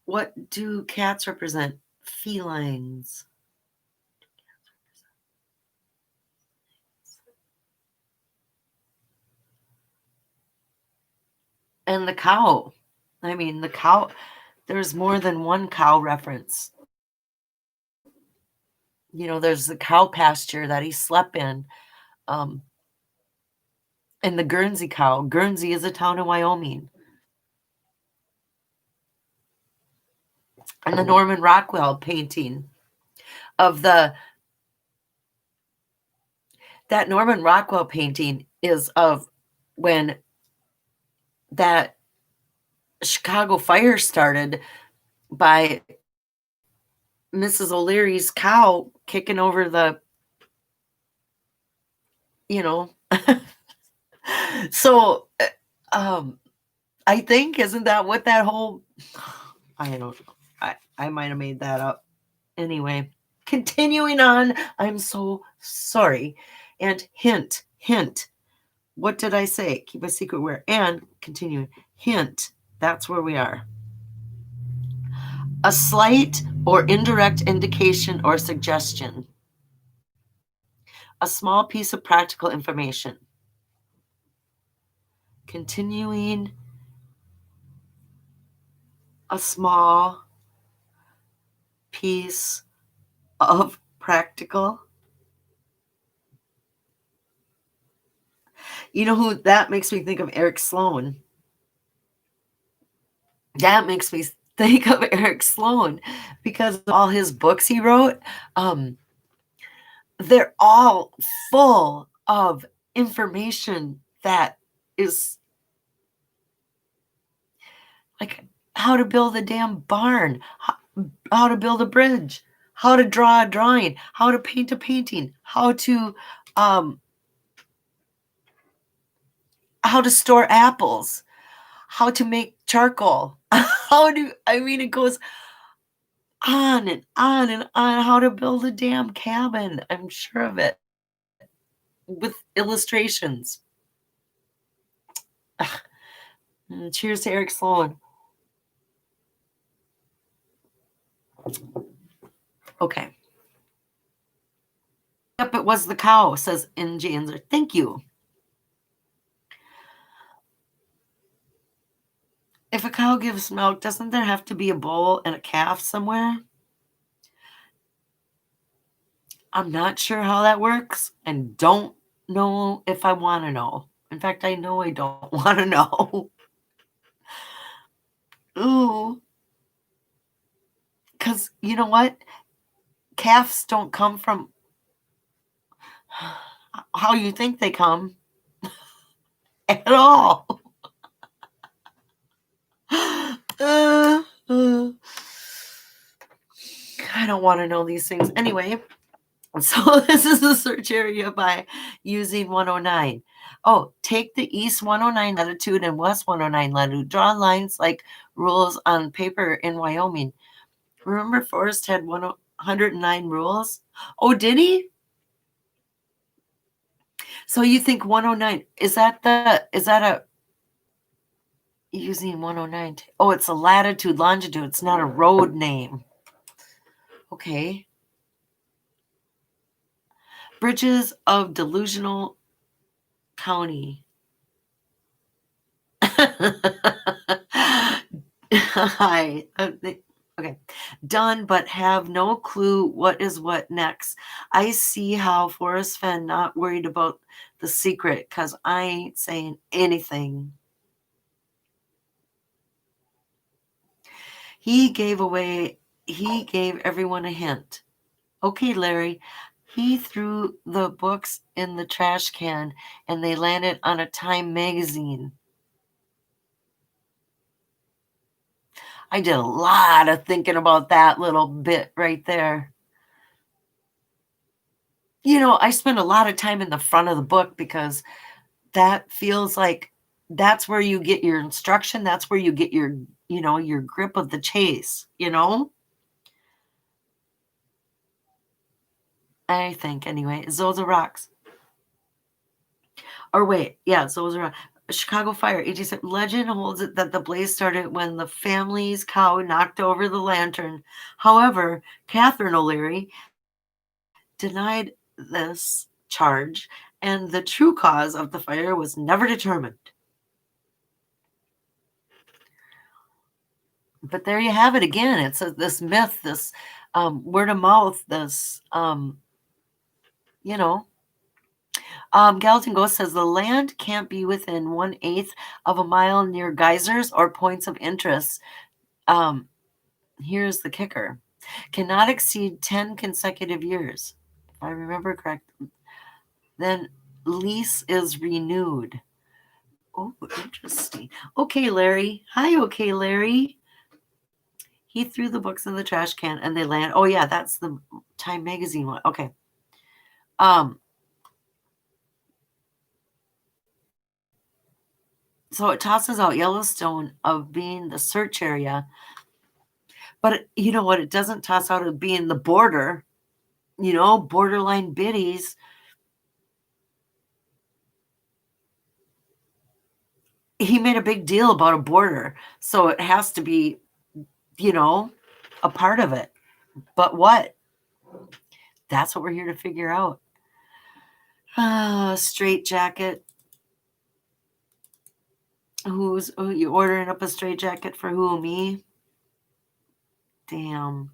what do cats represent? Felines. And the cow. I mean, the cow, there's more than one cow reference. You know, there's the cow pasture that he slept in. Um, and the Guernsey cow. Guernsey is a town in Wyoming. And the Norman Rockwell painting of that Norman Rockwell painting is of when that Chicago fire started by Mrs. O'Leary's cow kicking over the, you know. So, I think, isn't that what that whole, I don't know. I might have made that up. Anyway, continuing on, I'm so sorry. And hint, what did I say? Keep a secret where, and continuing, hint, that's where we are. A slight or indirect indication or suggestion. A small piece of practical information. Continuing, a small piece of practical. You know who that makes me think of? Eric Sloan. That makes me think of Eric Sloan because all his books he wrote, they're all full of information that is like how to build a damn barn, how to build a bridge, how to draw a drawing, how to paint a painting, how to store apples, how to make charcoal, it goes on and on and on, how to build a damn cabin. I'm sure of it. With illustrations. Cheers to Eric Sloan. Okay. Yep, it was the cow, says NJ Enzer. Thank you. If a cow gives milk, doesn't there have to be a bull and a calf somewhere? I'm not sure how that works and don't know if I want to know. In fact, I know I don't want to know. Ooh. Because you know what? Calves don't come from how you think they come at all. I don't want to know these things. Anyway, so this is the search area by using 109. Oh, take the east 109 latitude and west 109 latitude. Draw lines like rules on paper in Wyoming. Remember Forrest had 109 rules? Oh, did he? So you think 109, is that a using 109? Oh, it's a latitude, longitude. It's not a road name. Okay. Bridges of Delusional County. Hi. Okay. Done, but have no clue what is what next. I see how Forrest Fenn not worried about the secret because I ain't saying anything. He gave everyone a hint. Okay, Larry. He threw the books in the trash can and they landed on a Time magazine. I did a lot of thinking about that little bit right there. You know, I spend a lot of time in the front of the book because that feels like that's where you get your instruction. That's where you get your, your grip of the chase, I think anyway. Zoza rocks. Or wait, yeah, Zoza rocks. Chicago fire, 1870. Legend holds it that the blaze started when the family's cow knocked over the lantern. However, Catherine O'Leary denied this charge, and the true cause of the fire was never determined. But there you have it again. It's this myth, this word of mouth, this, you know. Gallatin Ghost says the land can't be within 1/8 of a mile near geysers or points of interest. Here's the kicker. Cannot exceed 10 consecutive years. If I remember correct, then lease is renewed. Oh, interesting. Okay, Larry. Hi, okay, Larry. He threw the books in the trash can and they land. Oh, yeah, that's the Time Magazine one. Okay. So it tosses out Yellowstone of being the search area. But you know what? It doesn't toss out of being the border, borderline biddies. He made a big deal about a border. So it has to be, a part of it. But what? That's what we're here to figure out. Straight jacket. Who's you ordering up a straight jacket for who? Me? Damn.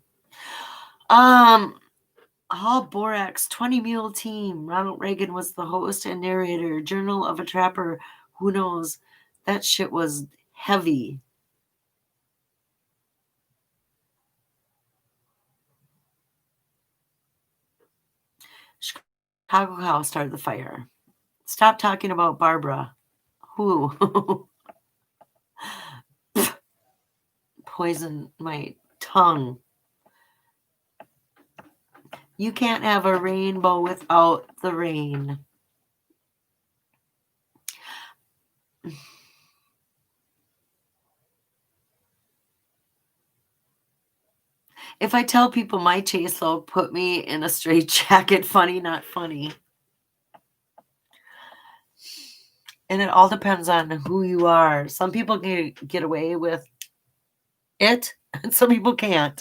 Hall Borax 20 Mule Team. Ronald Reagan was the host and narrator. Journal of a Trapper. Who knows? That shit was heavy. Chicago Cow started the fire. Stop talking about Barbara. Who? Poison my tongue. You can't have a rainbow without the rain. If I tell people my taste, they'll put me in a straight jacket. Funny, not funny. And it all depends on who you are. Some people can get away with it, and some people can't.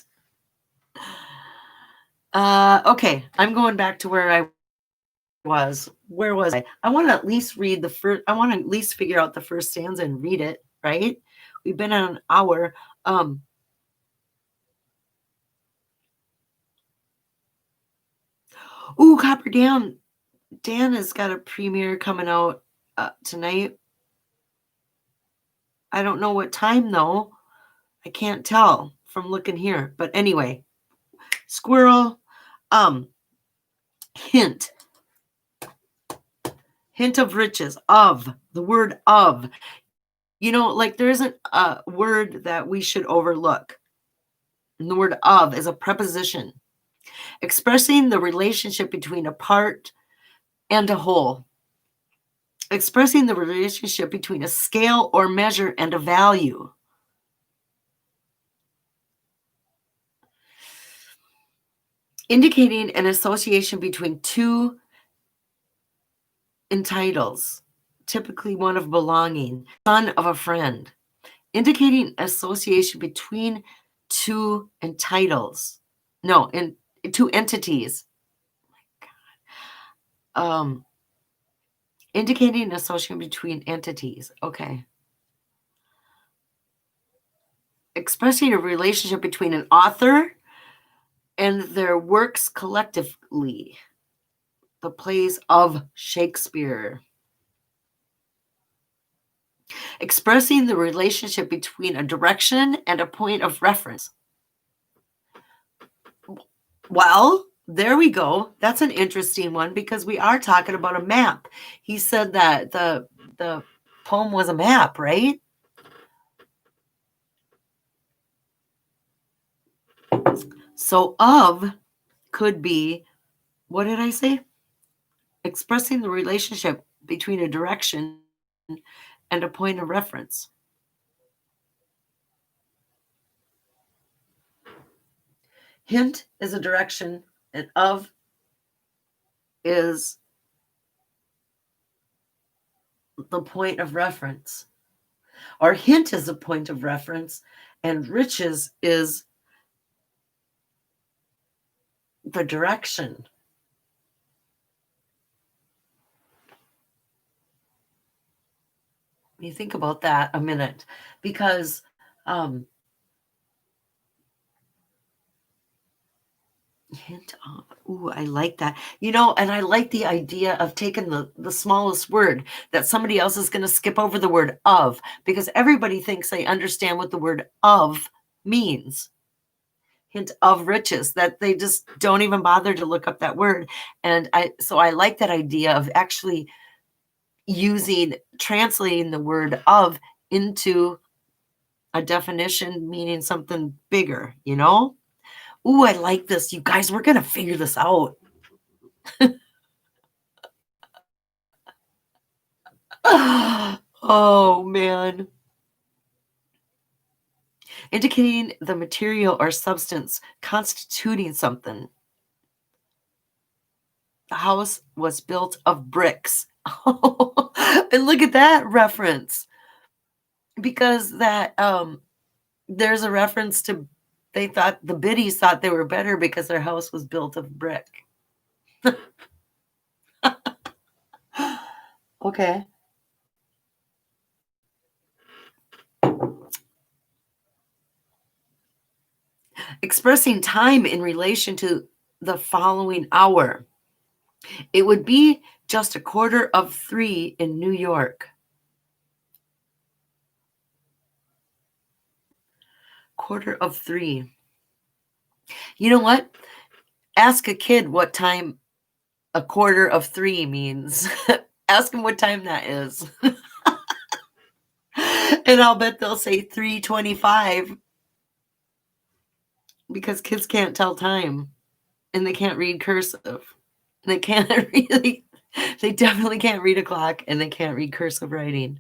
Okay, I'm going back to where I was. Where was I? I want to at least read the first. I want to at least figure out the first stanza and read it. Right? We've been on an hour. Ooh, Copper Dan. Dan has got a premiere coming out tonight. I don't know what time though. I can't tell from looking here. But anyway, squirrel. Hint. Hint of riches. Of. The word of. Like there isn't a word that we should overlook. And the word of is a preposition expressing the relationship between a part and a whole. Expressing the relationship between a scale or measure and a value. Indicating an association between two entitles, typically one of belonging, son of a friend. Indicating association between two entitles. No, in two entities. Indicating association between entities. Okay. Expressing a relationship between an author and their works collectively. The plays of Shakespeare. Expressing the relationship between a direction and a point of reference. Well, there we go. That's an interesting one because we are talking about a map. He said that the poem was a map, right? So of could be, what did I say? Expressing the relationship between a direction and a point of reference. Hint is a direction, and of is the point of reference, or hint is a point of reference, and riches is the direction. You think about that a minute, because hint on. Ooh, I like that. And I like the idea of taking the smallest word that somebody else is going to skip over the word of, because everybody thinks they understand what the word of means. Hint of riches, that they just don't even bother to look up that word. And so I like that idea of actually translating the word of into a definition meaning something bigger, Ooh, I like this. You guys, we're going to figure this out. Oh, man. Indicating the material or substance constituting something. The house was built of bricks. And look at that reference. Because there's a reference to, the biddies thought they were better because their house was built of brick. Okay. Expressing time in relation to the following hour. It would be just 2:45 in New York. 2:45. You know what? Ask a kid what time 2:45 means. Ask them what time that is. And I'll bet they'll say 3:25, because kids can't tell time, and they can't read cursive. They can't really, they definitely can't read a clock, and they can't read cursive writing.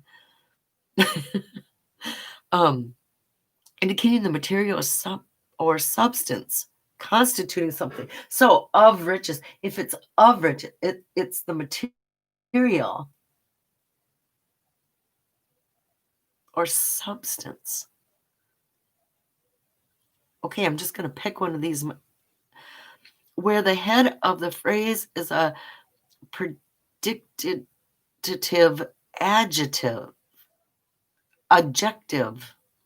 Indicating the material or substance constituting something. So of riches, if it's of riches, it's the material or substance. Okay, I'm just going to pick one of these. Where the head of the phrase is a predictive adjective.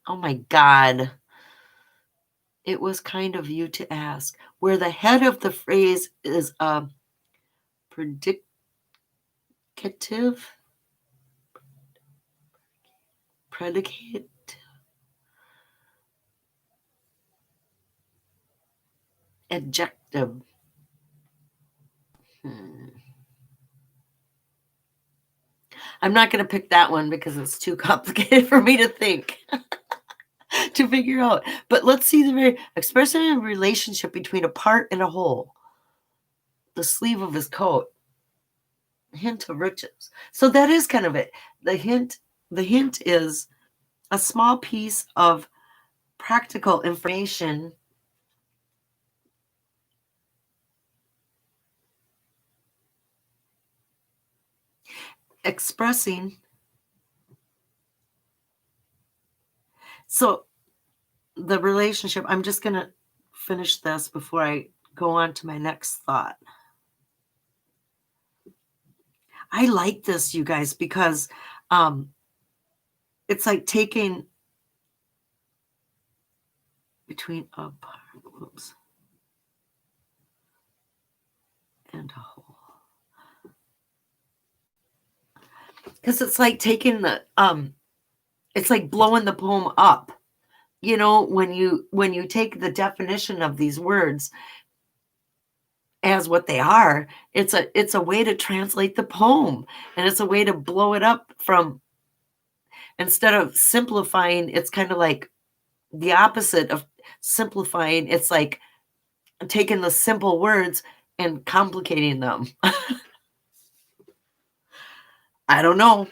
Oh my God. It was kind of you to ask. Where the head of the phrase is a predicative predicate adjective. I'm not going to pick that one because it's too complicated for me to think, to figure out. But let's see the expressing a relationship between a part and a whole. The sleeve of his coat. Hint of riches. So that is kind of it. The hint is a small piece of practical information expressing. So the relationship, I'm just going to finish this before I go on to my next thought. I like this, you guys, because it's like taking between a part, oops, and a whole. Because it's like taking it's like blowing the poem up. When you take the definition of these words as what they are, it's a way to translate the poem, and it's a way to blow it up from, instead of simplifying, it's kind of like the opposite of simplifying. It's like taking the simple words and complicating them. I don't know.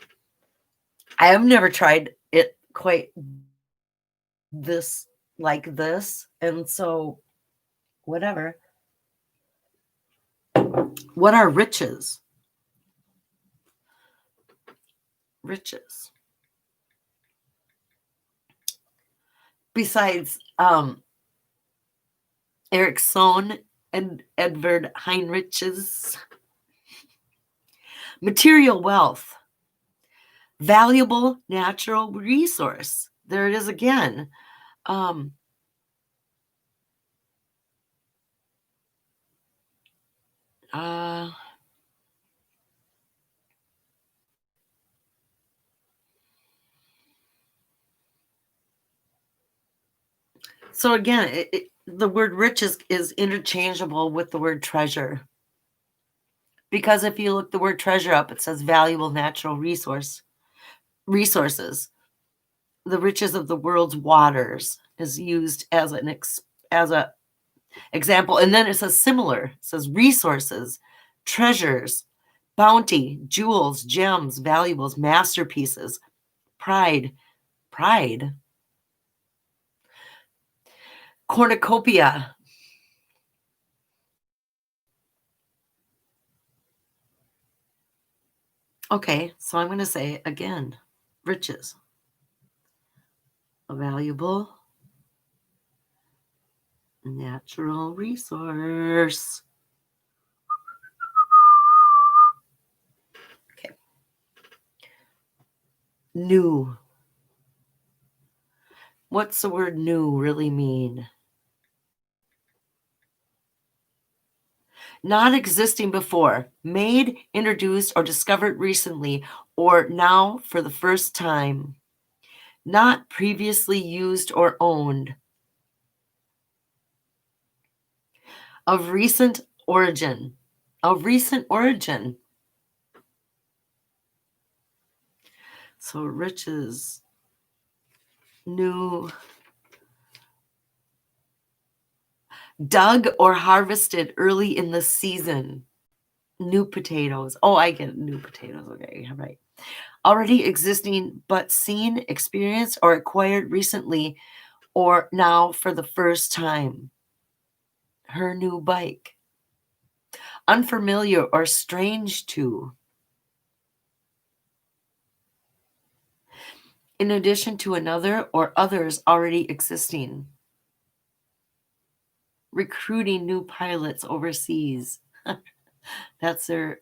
I have never tried it quite this, like this, and so whatever. What are riches? riches. Besides Eric Sohn and Edvard Heinrich's material wealth, valuable natural resource. There it is again. So again, the word rich is interchangeable with the word treasure. Because if you look the word treasure up, it says valuable natural resources. The riches of the world's waters is used as a example. And then it says similar. It says resources, treasures, bounty, jewels, gems, valuables, masterpieces, pride, cornucopia. Okay, so I'm going to say again, riches, a valuable natural resource. Okay. New. What's the word new really mean? Not existing before, made, introduced, or discovered recently, or now for the first time. Not previously used or owned. Of recent origin. Of recent origin. So riches, new, dug or harvested early in the season. New potatoes. Oh, I get new potatoes. Okay, right. Already existing, but seen, experienced, or acquired recently, or now for the first time. Her new bike. Unfamiliar or strange to. In addition to another or others already existing. Recruiting new pilots overseas. That's their.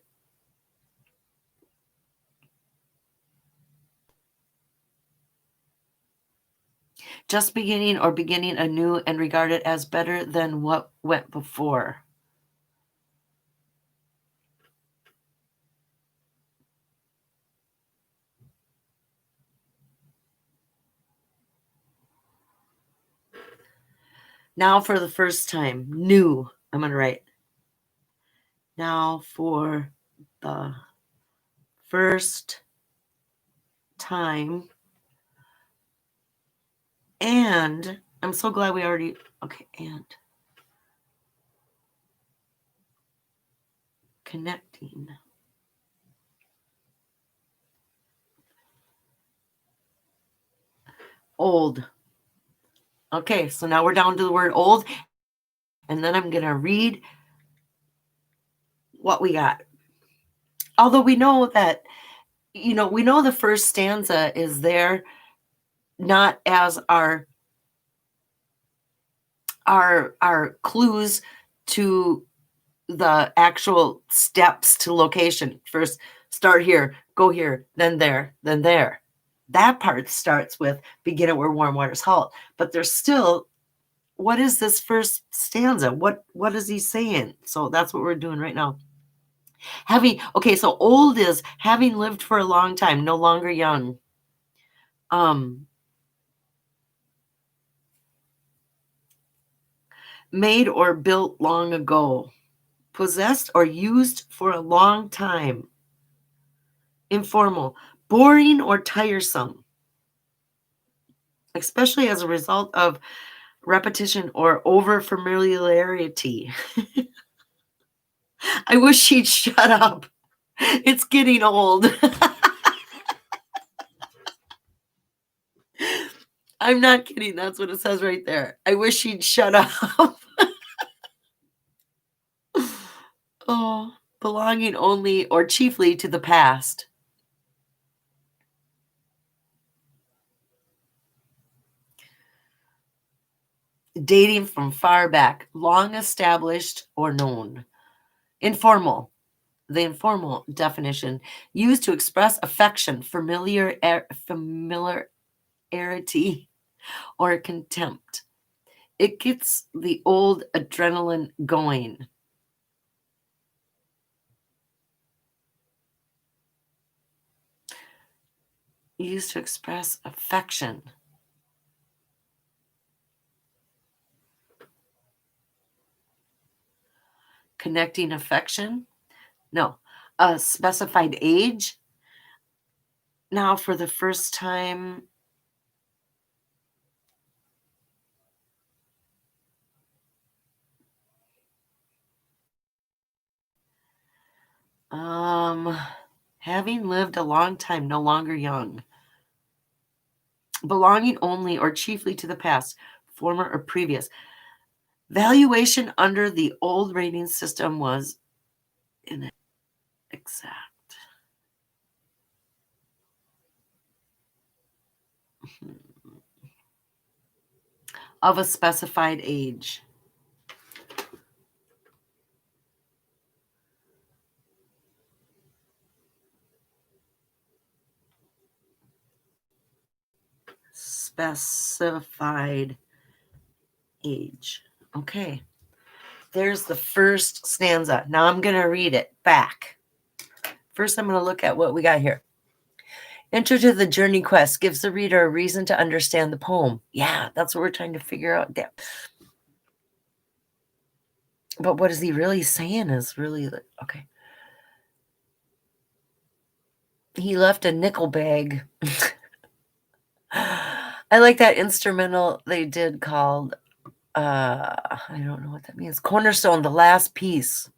Just beginning or beginning anew and regarded as better than what went before. Now for the first time, new. I'm going to write. Now for the first time. And I'm so glad we already, okay, and connecting. Old. Okay, so now we're down to the word old. And then I'm going to read what we got. Although we know that, we know the first stanza is there not as our clues to the actual steps to location. First, start here, go here, then there, then there. That part starts with begin at where warm waters halt. But there's still, what is this first stanza? What is he saying? So that's what we're doing right now. So old is having lived for a long time, no longer young. Made or built long ago. Possessed or used for a long time. Informal. Boring or tiresome. Especially as a result of repetition or over familiarity. I wish she'd shut up. It's getting old. I'm not kidding. That's what it says right there. I wish she'd shut up. Oh, belonging only or chiefly to the past. dating from far back, long established or known. Informal, the informal definition, used to express affection, familiarity, or contempt. It gets the old adrenaline going. Used to express affection. Connecting affection? No. A specified age? Now, for the first time, having lived a long time, no longer young. Belonging only or chiefly to the past, former or previous. Valuation under the old rating system was inexact. Of a specified age. Specified age. Okay. There's the first stanza. Now I'm going to read it back. First, I'm going to look at what we got here. Enter to the journey quest gives the reader a reason to understand the poem. Yeah, that's what we're trying to figure out. But what is he really saying is really, okay. He left a nickel bag. I like that instrumental they did called, I don't know what that means. Cornerstone, the last piece.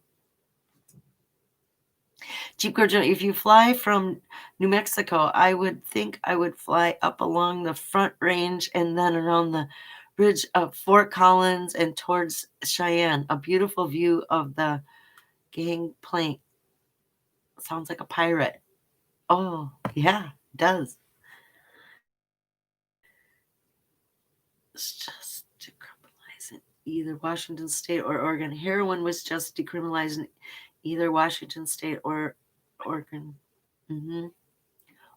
Jeep Gordon, if you fly from New Mexico, I would think I would fly up along the Front Range and then around the ridge of Fort Collins and towards Cheyenne. A beautiful view of the gangplank. Sounds like a pirate. Oh, yeah, it does. It's just decriminalized in either Washington State or Oregon. Heroin was just decriminalized in either Washington State or Oregon.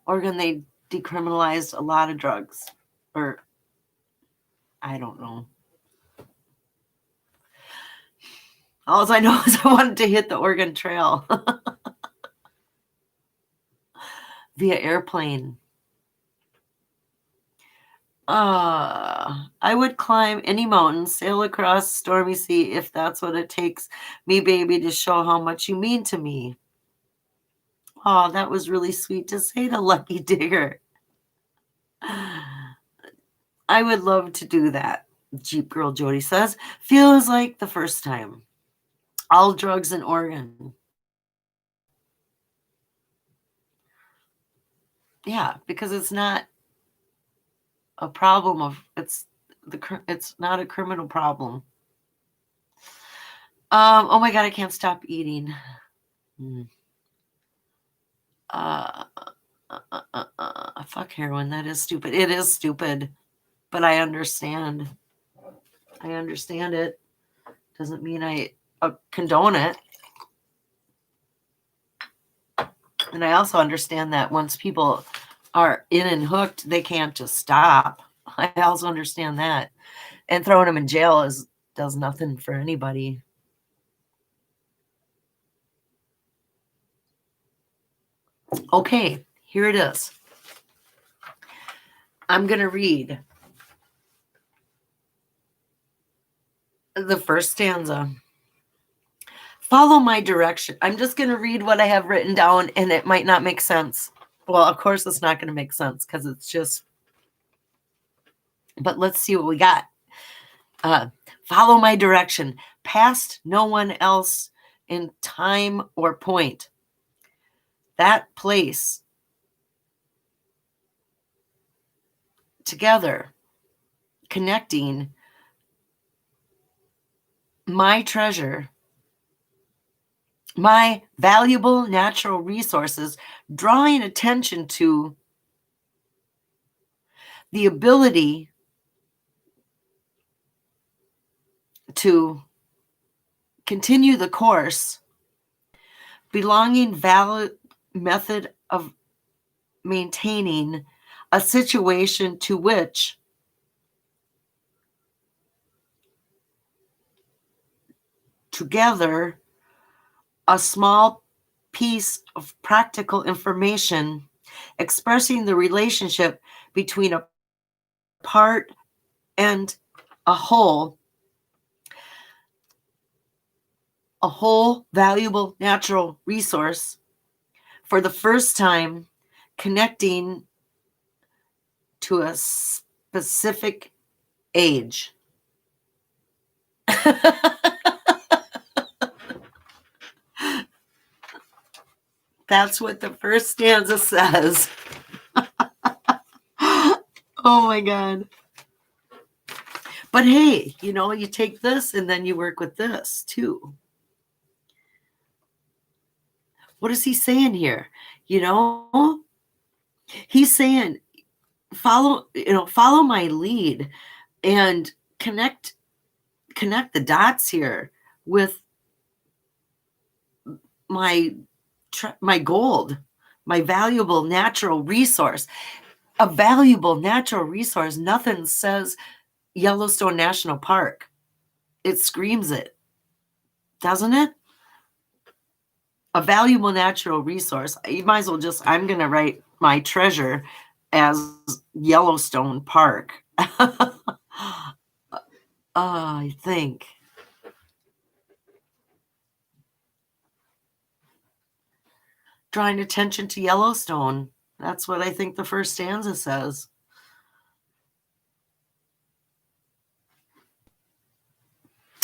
Oregon, they decriminalized a lot of drugs. Or, I don't know. All I know is I wanted to hit the Oregon Trail via airplane. I would climb any mountain, sail across stormy sea if that's what it takes, me baby, to show how much you mean to me. Oh, that was really sweet to say to Lucky Digger. I would love to do that, Jeep Girl Jody says. Feels like the first time. All drugs in Oregon. Yeah, because it's not a problem of it's not a criminal problem. Oh my god, I can't stop eating. Fuck heroin. That is stupid. It is stupid, but I understand. I understand it. Doesn't mean I condone it. And I also understand that once people are in and hooked, they can't just stop. I also understand that. And throwing them in jail does nothing for anybody. Okay, here it is. I'm going to read the first stanza. Follow my direction. I'm just going to read what I have written down, and it might not make sense. Well, of course, it's not going to make sense because it's just, but let's see what we got. Follow my direction, past no one else in time or point. That place together, connecting my treasure, my valuable natural resources, drawing attention to the ability to continue the course, belonging valid method of maintaining a situation to which together a small piece of practical information expressing the relationship between a part and a whole valuable natural resource for the first time, connecting to a specific age. That's what the first stanza says. Oh my God. But hey, you take this and then you work with this too. What is he saying here? He's saying follow my lead and connect the dots here with my gold, my valuable natural resource. A valuable natural resource. Nothing says Yellowstone National Park. It screams it, doesn't it? A valuable natural resource. You might as well I'm going to write my treasure as Yellowstone Park. I think. Drawing attention to Yellowstone. That's what I think the first stanza says.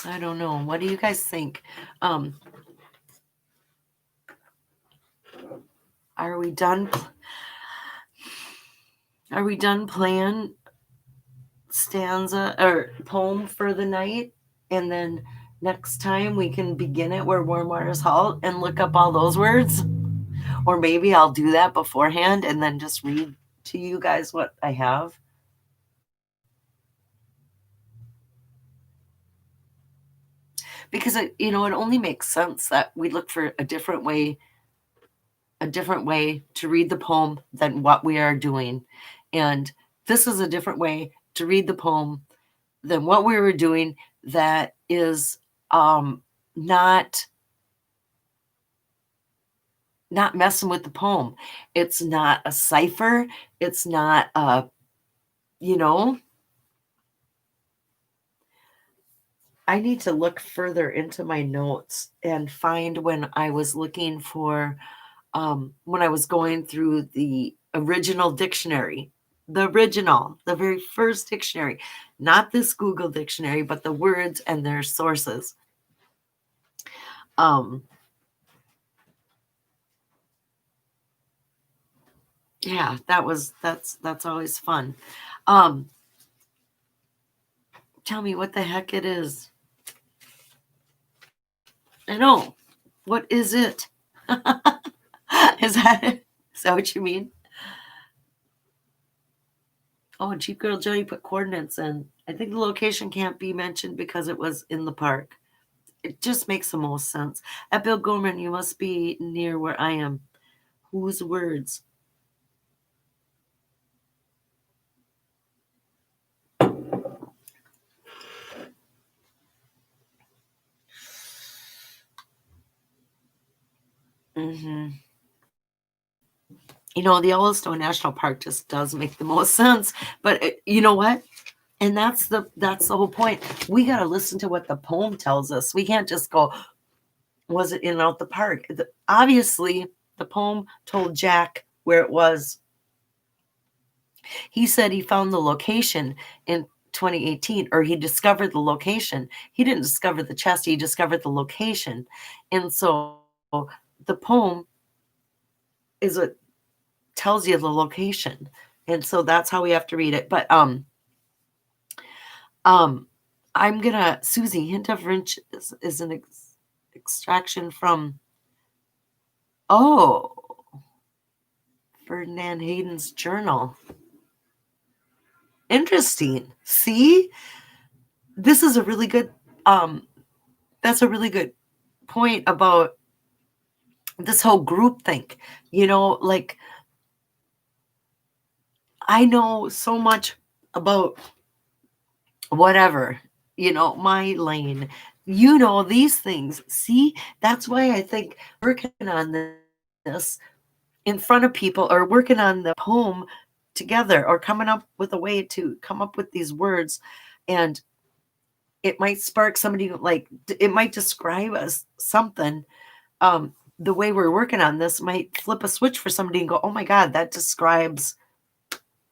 I don't know. What do you guys think? Are we done? Are we done playing stanza or poem for the night? And then next time we can begin it where warm waters halt and look up all those words. Or maybe I'll do that beforehand and then just read to you guys what I have. Because it only makes sense that we look for a different way to read the poem than what we are doing. And this is a different way to read the poem than what we were doing that is not messing with the poem. It's not a cipher. It's not I need to look further into my notes and find when I was looking for when I was going through the original dictionary, the very first dictionary, not this Google dictionary, but the words and their sources. Yeah, that's always fun. Tell me what the heck it is. I know. What is it? Is that what you mean? Oh, Cheap Girl Jody put coordinates in. I think the location can't be mentioned because it was in the park. It just makes the most sense. At Bill Gorman, you must be near where I am. Whose words? Mm-hmm. The Yellowstone National Park just does make the most sense. But you know what? And that's the whole point. We got to listen to what the poem tells us. We can't just go, was it in and out the park? Obviously, the poem told Jack where it was. He said he found the location in 2018, or he discovered the location. He didn't discover the chest. He discovered the location. And so the poem is what tells you the location. And so that's how we have to read it. But I'm gonna Susie, hint of wrench is an extraction from Ferdinand Hayden's journal. Interesting. See, this is a really good That's a really good point about this whole group think. Like, I know so much about whatever, my lane. These things. See, that's why I think working on this in front of people, or working on the poem together, or coming up with a way to come up with these words, and it might spark somebody, like it might describe us something. The way we're working on this might flip a switch for somebody and go, oh my God, that describes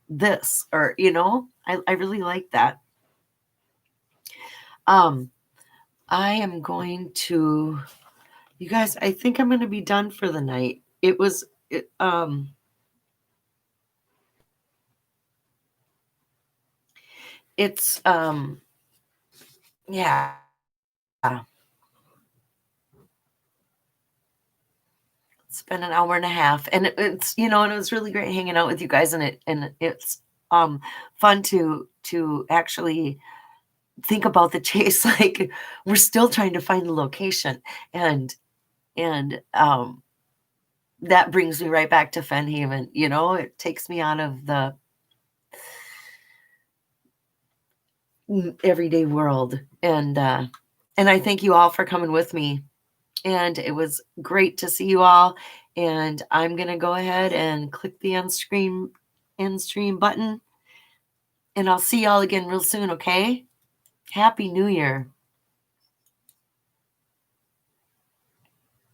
this, or I really like that. I am going to, you guys, I think I'm going to be done for the night. It's yeah. It's been an hour and a half, and and it was really great hanging out with you guys, and it's fun to actually think about the chase. Like, we're still trying to find the location, and that brings me right back to Fennhaven. It takes me out of the everyday world, and I thank you all for coming with me, and it was great to see you all. And I'm gonna go ahead and click the end stream button, and I'll see y'all again real soon. Okay, Happy New Year.